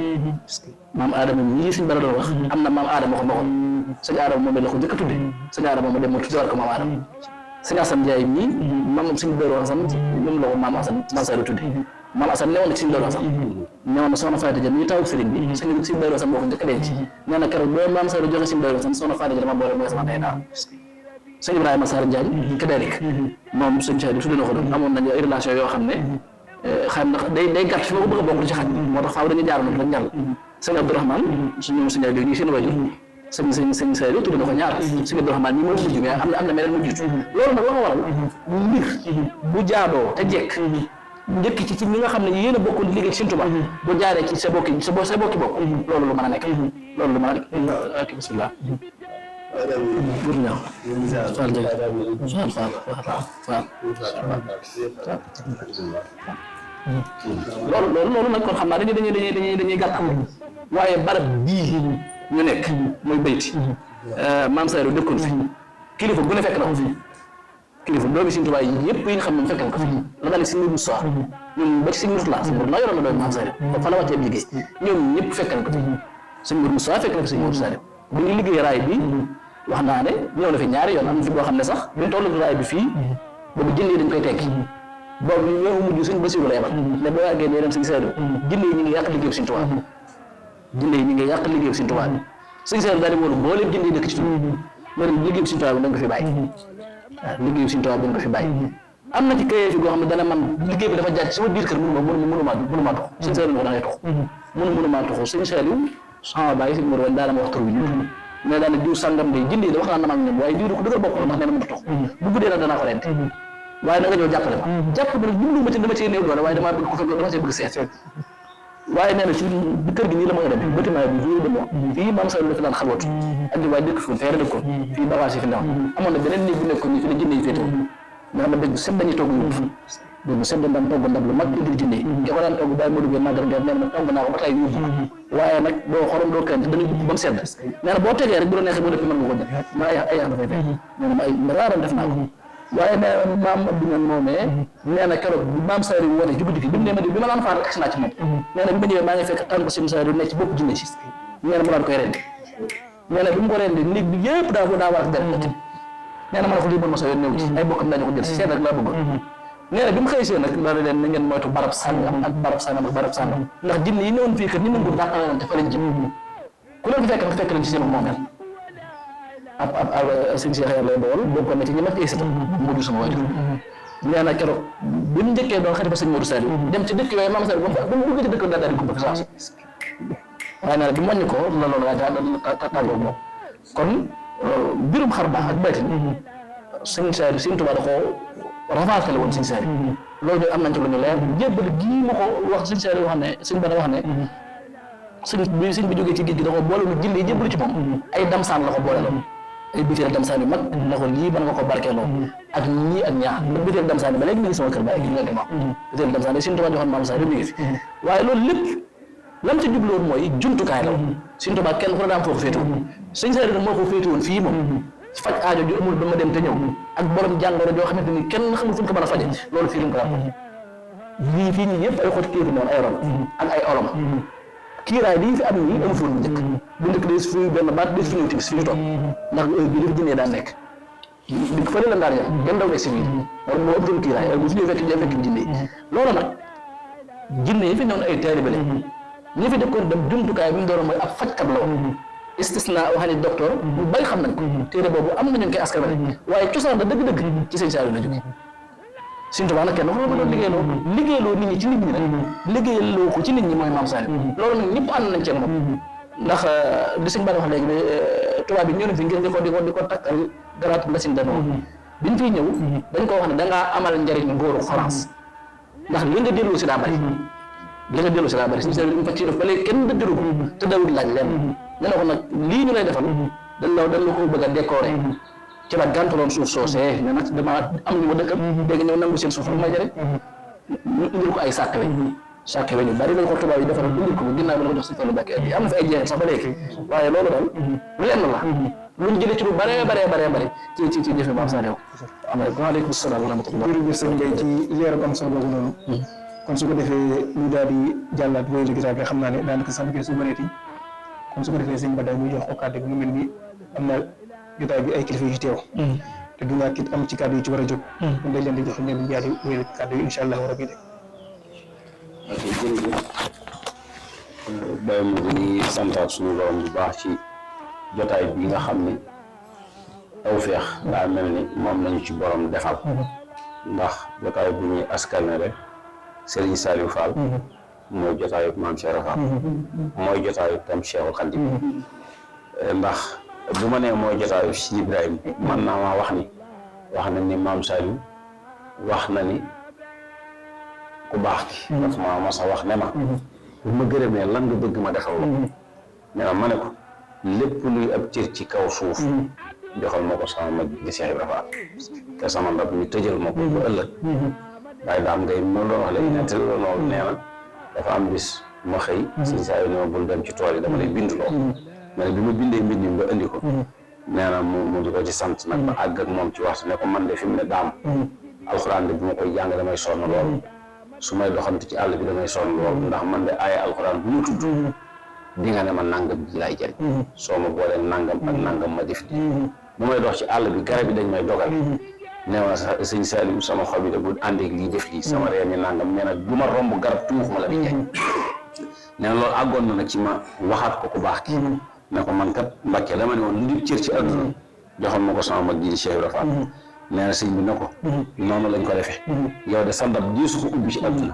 maam Adama ñii suñ bara doon wax am na maam Adama ko maxoon sëñ Adama moom la ko njëkk a tudde sëñ Adama mu dem mu tuddewaat ko maam Adama sëñ Assane Ndiaye mii maam suñu Dóor Assane moom la ko maam Assane maam Saliou tudde maam Assane newoon na ci suñu Dóor Assane newoon na soxna Fatou Dia mi taw sëriñ bi suñu Dóor Assane moo ko njëkk a denc nee na keroog boo maam Saliou joxe suñu Dóor Assane soxna Fatou Dia dama boole mooy sama ndey daal sëñ Ibrahima Sarr Ndiaye kadalik moom sëñ Saliou tudde na ko doon amoon nañu ay relation yoo xam ne xam na day gàtt fi ma ko bëgg a bokk ci xaj moo tax faaw dañuy jaar nag rek jàll sëñ Abdourahmane suñu sëñ Aliou ñii seen wajur sëñ Saliou tudd na ko ñaar sëñ Abdourahmane ñi mooy mujj mais am na meneen mu jiitu loolu nag la ko waral mbir bu jaadoo te jekk njëkk ci ñi nga xam ne yéen a bokkoon liggéey ci Sëñ Tuubaa bu jaaree ci sa bokki bokk loolu lu mën a nekk loolu lu mën a nekk bismillah bur ñaaw Fall jëg Fall loolu nag kon xam naa dañuy gàttal waaye barab bii ñu nekk mooy bayti maam Saliou dëkkoon fi kilifa bu ne fekk na ko fi kilifa doomi Sëñ Tuubaa yi yëpp yi nga xam ne fekk na ko fi la daal Sëñ Moustapha ñoom ba ci Sëñ Mourtala Sëñ Mourtala yoroon na doomi maam Saliou fa la wàccee liggéey ñoom ñëpp fekk na ko fi Sëñ Moustapha fekk na ko Sëñ Mourtala Saliou bu ñu liggéey raay bi wax naa ne ñëw na fi ñaari yoon am na fi boo xam ne sax bi ñu toll raay bi fii boobu jënd yi dañ koy tekki boobu ñoo mujj Sëñ Bassirou la yebal ne boo yàggee nee dem Sëñ Saliou jënd yi ñu ngi yàq liggéey Sëñ Tuubaa jënd yi ñu ngi yàq liggéey Sëñ Tuubaa Sëñ Saliou daal di woon boo leen jënd yi dëkk ci tuuti loolu liggéey Sëñ Tuubaa bi da nga ko fi bàyyi waaw liggéey Sëñ Tuubaa bi da nga ko fi bàyyi am na ci kayee fi goo xam ne dana man liggéey bi dafa jaar ci sama biir kër mënumaa tox Sëñ Saliou ne ko da ngay tox mënumaa toxu Sëñ Saliou sama baay Sëñ Mor wen daana ma wax tur bi mais daana diw sàngam day jënd yi da wax naa na maag ñoom waaye diw ko dëggal bokk ndax nee na mën a tox bu guddee nag danaa ko rent waaye na nga ñëw jàppale ma jàpp bi nag jublu ma ci dama cee néew doole waaye dama bëgg ko fekk dama cee bëgg seet waaye nee na ci kër gi nii la mën a dem bâtiment bi jour de mois fii maam Saliou dafa daan xalwatu ak di waaye dëkk fi feere dëkkoon fii bagage yi fi newoon amoon na beneen néeg bu nekkoon nii fi la jënd yi féetoo nga xam ne dëgg set dañuy togg yóbbu dégg nga set dañ daan togg ndab lu mag indil jënd yi ki ko daan togg bàyyi ma duggee màggal ngeen nee na togg naa ko ba tey yóbbu waaye nag doo xorom doo kent dañuy dugg ba mu sedd nee na boo tegee rek bu la neexee boo dëppee mën nga ko def ma ay dafay fekk nee na ma ay raaram def naa ko waaye nee na maam Abdou Niang moomee nee na keroog bi maam Saliou wone ci guddi gi bi mu ne ma di bi ma daan faar rek agsi naa ci moom nee na bi ma ñëwee maa ngi fekk tànk Sëñ Saliou nekk ci bopp jinne ci nee na mu daan koy rendi nee na bi mu ko rendi néeg bi yëpp daa war a deret nee na ma ne ko lii mën ma sa yoon néew ci ay bokkam dañu ko jël seet rek laa bëgg nee na bi mu xëy see nag la leen na ngeen moytu barab sàngam ak barab sàngam ak barab sàngam ndax jinne yi newoon fii kat ni nangu dàqale leen te fa lañ jëm ku leen fekk nag fekk leen ci seen moomeel ab sëñ Cheikh Yàlla lay dool bokkoon na ci ñi ma fi sëtam mujj sama waajur nee na keroog bi mu njëkkee doon xalifa sëñ Modou Saliou dem ci dëkk yooyu maam Saliou ba mu duggee ci dëkk daal di ko bëgg saa waaye nee na bi mu wàññi ko la loolu waaye tàggoo moom kon mbirum xar baax ak baytin sëñ Saliou Sëñ Tuubaa da ko rafaatale woon sëñ Saliou loolu ñu am nañ ci lu ñu leer jébbal gii ma ko wax sëñ Saliou wax ne sëñ ba wax ne sëñ bi jógee ci géej gi da ko boole lu jëlee jébbalu ci moom ay damsaan la ko boole loon ay bitéel damsaan yu mag na ko lii mën nga ko barkeeloo ak ñii ak ñaar ba bitéel damsaan yi ba léegi mi ngi sama kër ba ak nga ma bitéel damsaan yi Sëñ Tuubaa joxoon maam Saliou mi ngi fi waaye loolu lépp lam ci jubloon mooy jumtukaay la Sëñ Tuubaa kenn ku ne daa am foo ko féete woon sëñ Saliou nag moo ko féete woon fii moom faj aajo ju amul ba ma dem te ñëw ak borom jàngoro joo xamante ni kenn xamul fu ñu ko mën a faje loolu fii lañ ko daan lii fii ñii yëpp ay xoti kéefi noonu ay ron ak ay olom kiiraay lii fi am nii amu fi woon bu njëkk bu njëkk day fi benn baat day fi ñëw timis fi ñu toog ndax heure bii li fi jëndee daan nekk di ko fële la daan yem kenn daw nekk si biir loolu moo ëpp kiiraay heure bu fi ñëw fekk jëndee loolu nag jinne yi fi ñëwoon ay taalibe la ñi fi dëkkoon dem jumtukaay bi mu doon mooy ab fajkat la woon istisna wax ni docteur bu bari xam nañ ko téere boobu am na ñu koy askan waaye cosaan la dëgg-dëgg ci Sëñ Saliou la jógee Sëñ Tuubaa nag kenn wax na ko liggéeyloo nit ñi ci nit ñi nag liggéeyloo ko ci nit ñi mooy maam Saliou loolu nag ñëpp ànd nañ ci moom ndax li sëñ Ba wax léegi ne tubaab bi ñëw na fi ngir di ko takkal garaatu machine danoo bi ñu fiy ñëw dañ ko wax ne da ngaa amal njëriñ nguuru France ndax li nga dellu si daa bari suñu service ñu fa ci def ba léegi kenn dëgëru ko te dawul laaj leen ne na ko nag lii ñu lay defal dañ la ko bëgg a décorer ci la gàntaloon suuf soosee ne nag dama am ñu ma dëkkal léegi ñëw nangu seen suuf ma jëriñ ñu indil ko ay sàkkewe ñu bari lañ ko tubaab yi defal indil ko ginnaaw bi la ko jox si Fallou Mbacké yi am na fa ay jeexit sax ba léegi waaye loolu daal lenn la luñ jëlee ci lu bare ci jëfe Maam Saliou waaleykum salaam wa rahmatullah jërëjëf sëñ Mbaye ci leeral am solo boobu noonu kon su ko defee ñu daal di jàllaat wéyal gitaa bi xam naa ne daanaka sax bi su bëreeti kon su ko defee sëñ Bada muy jox ko kàddu bi mu mel ni am na jotaay bi ay kilifa yu ci teew te du ñàkk it am ci kàddu yu ci war a jóg kon dañ leen di jox ñoom jaadi wéyal kàddu yi incha allah rabbi de ok jërëjëf Baye Modou di santaat suñu borom bu baax ci jotaay bi nga xam ni tawfeex daa mel ni moom lañu ci borom defal ndax jotaay bu ñuy askanale Serigne Saliou Fall mooy jotaayu maam Cheikh Fall mooy jotaayu tam Cheikhul Khadim ndax bu ma nee mooy jotaayu si Ibrahima man naa maa wax na ni maam Saliou wax na ni ku baax ki dafa ma mas a wax ne ma bu ma gërëmee lan nga bëgg ma defal la ma ne ko lépp luy ab cër ci kaw suuf joxal ma ko sama mag di Cheikh Ibrahima Fall te sama ndab ñu tëjal ma ko ba ëllëg waaye daam ngay noonu doon wax léegi ne te loolu nee na dafa am bis ma xëy si saa yu ne ma bul dem ci tool yi dama lay bind loo ma ne bi ma bindee mbind mi ba indi ko nee na mu di ko ci sant nag ba àgg ak moom ci waxtu ne ko man de fi mu ne daam alxuraan de bu ma koy jàng damay sonn lool su may doxantu ci àll bi damay sonn lool ndax man de aaya alxuraan bu ma tudd di nga ne ma nangam ji laay jëriñ soo ma boolee nangam ak nangam ma def di bu may dox ci àll bi garab yi dañ may dogal nee na sëñ Saliou sama xol bi de bu àndeeg lii def lii sama reen yi nangam nee na bu ma romb garab tuux ma la di jañ nee na loolu àggoon na nag ci ma waxaat ko ku baax ki ne ko man kat Mbàkke dama ne woon lu di cër ci àdduna joxoon ma ko sama mag ji di Cheikh Ibrahima Fall nee na sëñ bi ne ko noonu lañ ko defee yow de sa ndab diisu ko ubbi ci àdduna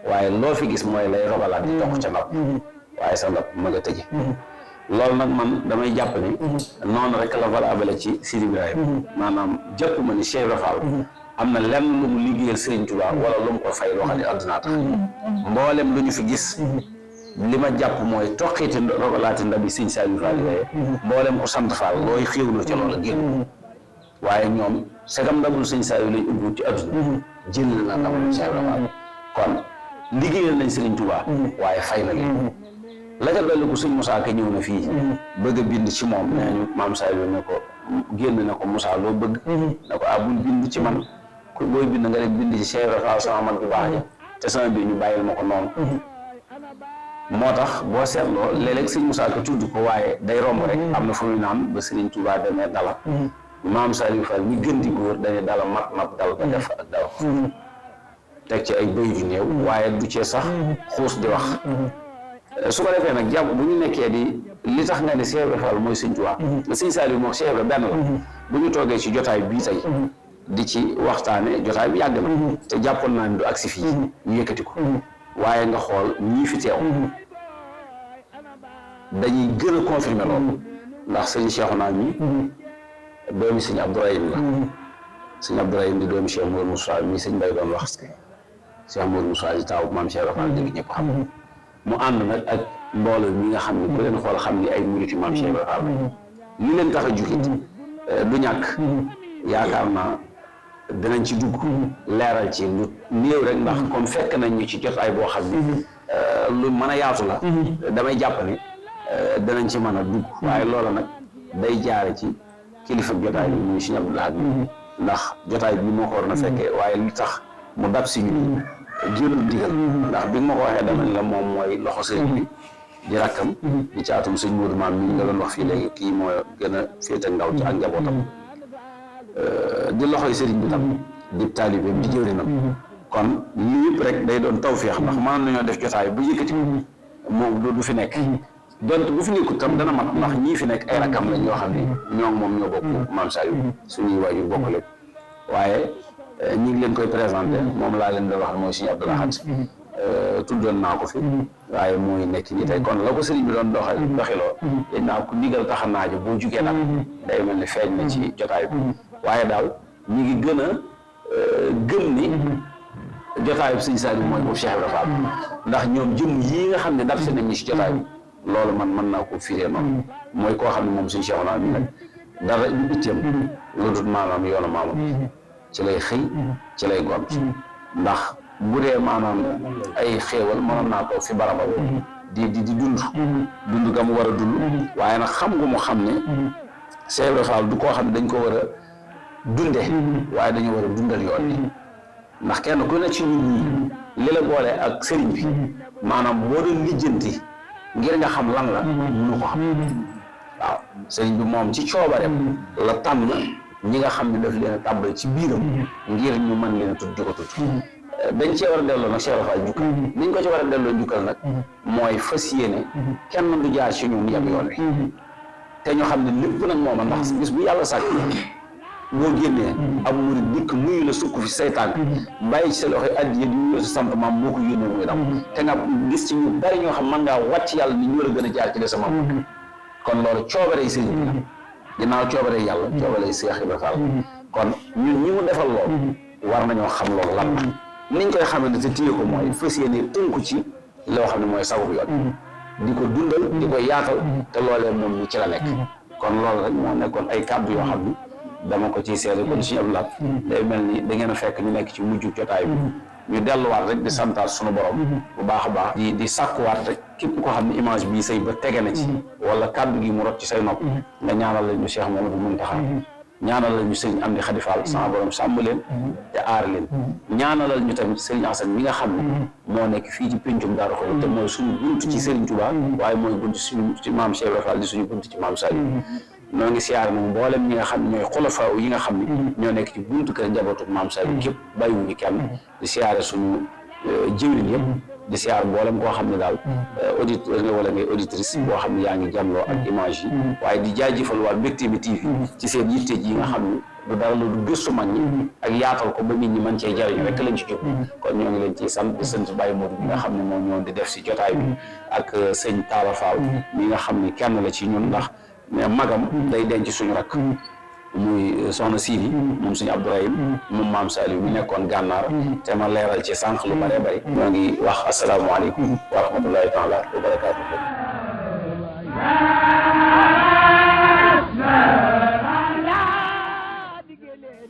waaye loo fi gis mooy lay rogalaat di toq ca ndab waaye sa ndab ma nga tëje loolu nag man damay jàpp ni noonu rek la valable ci Sidi Ibrahima maanaam jàpp ma ni Cheikh Ibrahima Fall am na lenn lu mu liggéeyal Serigne Touba wala lu mu ko fay loo xam ne àdduna tax mboolem lu ñu fi gis li ma jàpp mooy toqiti rogalaati ndab yi Serigne Saliou Fall yooyu mboolem ko sant Fall looy xéewloo ca loola génn waaye ñoom segam ndabul Serigne Saliou lañ ubbi ci àdduna jël na ndabul Cheikh Ibrahima Fall kon liggéeyal nañ Serigne Touba waaye fay na leen la ca dolli ko sëñ Moussa Ka ñëw na fii bëgg a bind ci moom nee ñu maam Saliou ne ko génn ne ko Moussa loo bëgg ne ko bul bind ci man ku booy bind nga rek bind ci Cheikh Ibrahima Fall sama mag bu baax ja te sama biir ñu bàyyil ma ko noonu moo tax boo seetloo léeg-léeg sëñ Moussa Ka tudd ko waaye day romb rek am na fu muy naan ba Serigne Touba demee dala maam Saliou Fall mi gën di góor dañuy dala mat dal ba def ak dal teg ci ay bëy yu néew waaye du cee sax xuus di wax su ko defee nag jàmm bu ñu nekkee di li tax nga ne Cheikh Ibrahima Fall mooy sëñ Touba sëñ Saliou moom Cheikh Ibrahima benn la bu ñu toogee ci jotaay bii tey di ci waxtaane jotaay bi yàgg na te jàppoon naa ne du agsi fii ñu yëkkati ko waaye nga xool ñii fi teew dañuy gën a confirmer loolu ndax sëñ Cheikhouna mi doomi sëñ Abdourahim la sëñ Abdourahim di doomi Cheikh Mourou Moussa mi sëñ Mbaye doon wax Cheikh Mourou Moussa di taaw maam Cheikh Ibrahima Fall dégg ñëpp xam mu ànd nag ak mbooloo mi nga xam ne ku leen xool xam ni ay muriti maam Cheikh Ibrahima Fall li leen tax a jugit du ñàkk yaakaar naa dinañ ci dugg leeral ci lu néew rek ndax comme fekk nañ ñu ci jot ay boo xam ni lu mën a yaatu la damay jàpp ni danañ ci mën a dugg waaye loola nag day jaare ci kilifa jotaay bi muy Sëñ Abdou Lahad bi ndax jotaay bi moo ko war na fekkee waaye li tax mu dab si ñu jëlul digal ndax bi nga ma ko waxee dama ne la moom mooy loxo sëriñ bi di rakkam di caatum sëñ Modou Maam mi nga doon wax fii léegi kii moo gën a féete ndaw ci ak njabootam di loxoy sëriñ bi tam di taalibeem di jëwrinam kon lii yëpp rek day doon tawféex ndax mënoon nañoo def jotaay bu yëkkati moom du fi nekk donte bu fi nekkul tam dana mat ndax ñii fi nekk ay rakkam lañ ñoo xam ne ñoo moom ñoo bokk maam Saliou suñuy waajur bokk lépp waaye ñi ngi leen koy présenté moom laa leen doon wax mooy Sëñ Abdou Lahad tuddoon naa ko fi waaye mooy nekk nii tey kon la ko sëriñ bi doon doxiloo dañ naa ko ndigal taxa naajo boo jugee nag day mel ni feeñ na ci jotaay bi waaye daal ñi ngi gën a gëm ni jotaay bi sëñ Saliou mooy boobu Cheikh Ibra Fall ndax ñoom jëm yii nga xam ne daf si nañ ñi si jotaay bi loolu man mën naa ko firee noonu mooy koo xam ne moom suñu Cheikh naa mi nag dara du itteem lu dul maanaam yoonu maamam ci lay xëy ci lay gont ndax bu dee maanaam ay xéewal mënoon naa toog fi barabam di dund ga mu war a dund waaye nag xam nga mu xam ne Cheikh Ibra Fall du koo xam ne dañ ko war a dunde waaye dañu war a dundal yoon bi ndax kenn ku ne ci ñun ñii li la boole ak sëriñ bi maanaam boo doon lijjanti ngir nga xam lan la mënu ko xam waaw sëriñ bi moom ci coobareem la tànn ñi nga xam ne daf leen a tàbbal ci biiram ngir ñu mën leen a tudd di ko tudd dañ cee war a delloo nag Cheikh Ibra Fall jukkal niñ ko ci war a delloo jukkal nag mooy fas yéene kenn du jaar ci ñun yem yoon wi te ñu xam ne lépp nag mooma ndax bis bu yàlla sàkk boo génnee ab murid dikk nuyu la sukk fi say tànk bàyyi ci sa loxo addiya di nuyu sa sant maam boo ko yónnee muy dam te nga gis ci ñu bari ñoo xam mën ngaa wàcc yàlla ni ñu war a gën a jaar ci de sama kon loolu coobarey sëriñ bi la ginnaaw coobarey yàlla coobarey Cheikh Ibra Fall kon ñun ñi mu defal loolu war nañoo xam loolu lan la niñ koy xamee ne te téye ko mooy fas yéene tënku ci loo xam ne mooy sababu yoon di ko dundal di ko yaatal te loolee moom mi ci la nekk kon loolu rek moo nekkoon ay kàddu yoo xam ni dama ko ciy seede kon suñu ab laat day mel ni da ngeen a fekk ñu nekk ci mujj jotaay bi ñu delluwaat rek di santaat suñu borom bu baax a baax di sàkkuwaat rek képp koo xam ne image bii say ba tege na ci wala kàddu gi mu rot ci say nopp nga ñaanal la ñu Cheikh Mamadou Mountakha ñaanalal ñu sëriñ Amdi Khady Fall sama borom sàmm leen te aar leen ñaanalal ñu tamit sëriñ Assane mi nga xam ne moo nekk fii ci péncum Daaru Xudoos te mooy suñu bunt ci sëriñ Touba waaye mooy bunt suñu ci maam Cheikh Ibra Fall di suñu bunt ci maam Saliou ñoo ngi siyaare moom mboolem ñi nga xam ne ñooy xulafaa yi nga xam ne ñoo nekk ci buntu kër njabootu maam Saliou yëpp bàyyiwuñu kenn di siyaare suñu jëwriñ yëpp di siyaar mboolem koo xam ne daal auditeur nga wala ngay auditrice boo xam ne yaa ngi jàmloo ak image yi waaye di jaajëfal waa Mbecté mi TV ci seen yitte ji nga xam ne du dara la du gëstu mag ñi ak yaatal ko ba nit ñi mën cee jariñu rek lañ ci jóg kon ñoo ngi leen ciy sant di sant Baye Modou bi nga xam ne moom ñoo di def si jotaay bi ak sëñ Talla Fall mi nga xam ne kenn la ci ñun ndax mais magam day denc suñu rak muy soxna Sidi moom suñu Abdourahim moom maam Saliou mi nekkoon gànnaar te ma leeral ci sànq lu bare bari ñoo ngi wax asalaamaaleykum wa rahmatullahi taala wa barakaatuhu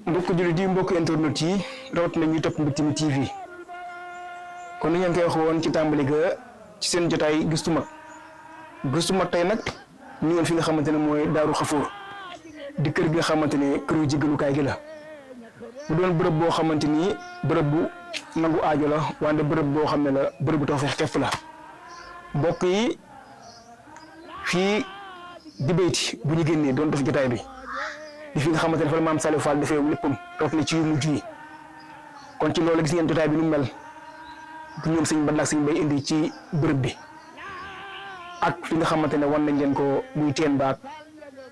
mbokk jullit yi mbokk internet yi rawat na ñuy topp Mbecté mi TV kon ni ngeen koy wax woon ci tàmbali ga ci seen jotaay gëstu mag tey nag ñu ngi fi nga xamante ne mooy Daaru Xafoor di kër gi nga xamante ne këru jéggalukaay gi la mu doon bërëb boo xamante ni bërëb bu nangu aajo la wante bërëb boo xam ne la bërëb bu tawfeex képp la mbokk yi fii di bayti bu ñu génnee doon def jotaay bi di fi nga xamante ne fa la maam Saliou Fall defee léppam toog na ci yu mujj yi kon ci loolu gis ngeen jotaay bi nu mel di ñoom sëñ Badla ak sëñ Bay indi ci bërëb bi ak fi nga xamante ne wan nañ leen ko muy teen baak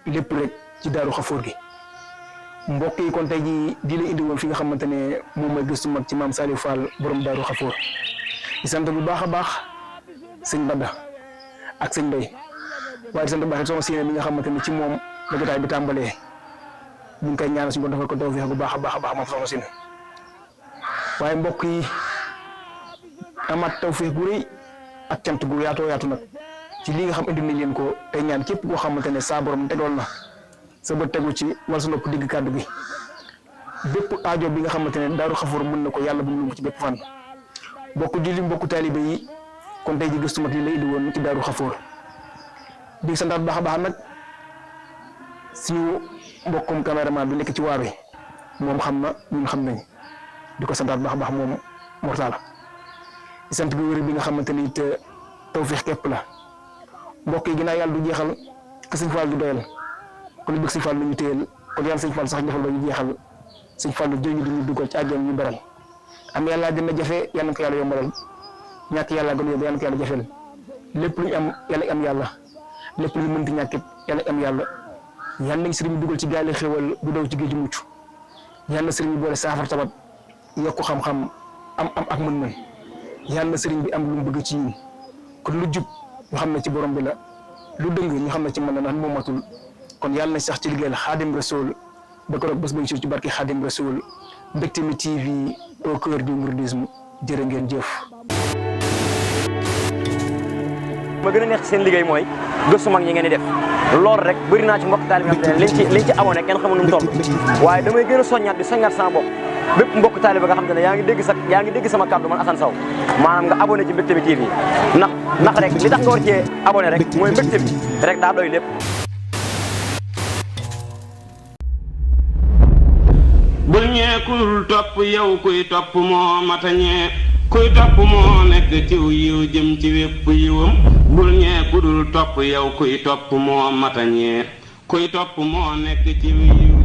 lépp rek ci Daaru Xafoor gi mbokk yi kon tey jii di la indi woon fi nga xamante ne moom mooy gëstu mag ci maam Saliou Fall borom Daaru Xafoor di sant bu baax a baax sëñ Badda ak sëñ Bay waaye di sant bu baax it soxna Sine mi nga xamante ne ci moom la jotaay bi tàmbalee ñu ngi koy ñaanal suñu ko defal ko tawfeex bu baax a baax a baax moom soxna Sine waaye mbokk yi amaat tawfeex gu rëy ak cant gu yaatoo yaatu nag ci li nga xam indi nañ leen ko tey ñaan képp koo xamante ne saa borom tegoon na sa bët tegu ci wala sa nopp digg kàddu gi bépp aajo bi nga xamante ne Daaru Xafoor mën na ko yàlla bu mu ci bépp fan bokk julli mbokku taalibe yi kon tey ji gëstu mag li la indi woon ci Daaru Xafoor di santaat baax a baax nag suñu mbokkum caméraman bi nekk ci waar wi moom xam na ñun xam nañ di ko santaat baax a baax moom Mortala di sant bi wér bi nga xamante ni it tawfeex képp la mbokk yi ginnaaw yàlla du jeexal ke sëñ Fall du doyal kon bëgg sëñ Fall lu ñu téyel kon yàlla sëñ Fall sax defal ba ñu jeexal sëñ Fall lu jëriñu duñu dugal ci àjjana ñu beral am yàlla gën a jafe yàlla na ko yàlla yombalal ñàkk yàlla gën a yomb yàlla na ko yàlla jafeel lépp lu ñu am yàlla am yàlla lépp lu ñu mënti ñàkkit yàlla am yàlla yàlla nañ sëriñ bi dugal ci gaali xéwal bu daw ci géej mucc yàlla na sëriñ bi boole saafara tabat yokku xam-xam am ak mën-mën yàlla na sëriñ bi am lu mu bëgg ci ñun kon lu jub ñu xam ne ci borom bi la lu dëng ñu xam ne ci mën na ndax moo matul kon yàlla na sax ci liggéeyal Xaadim Rasul ba ko rek bés bañ ci barke Xaadim Rasul Mbecté mi TV au cœur du mouridisme jërë ngeen jëf. ma gën a neex ci seen liggéey mooy gëstu mag ñi ngeen di def loolu rek bëri naa ci mbokk taalibe yi liñ ci amoon kenn xamul nu mu toll waaye damay gën a soññaat di soññaat sama bopp bépp mbokk taalibe nga xam te ne yaa ngi dégg sama kàddu man Assane Sow maanaam nga abonné ci Mbecté mi TV ndax rek li tax nga war cee abonné rek mooy Mbecté mi rek daa doy lépp. bul ñee kul topp yow kuy topp moo matañee kuy topp moo nekk ciw yiw jëm ci wépp yiwam bul ñee kudul topp yow kuy topp moo matañee kuy topp moo nekk ciw yiw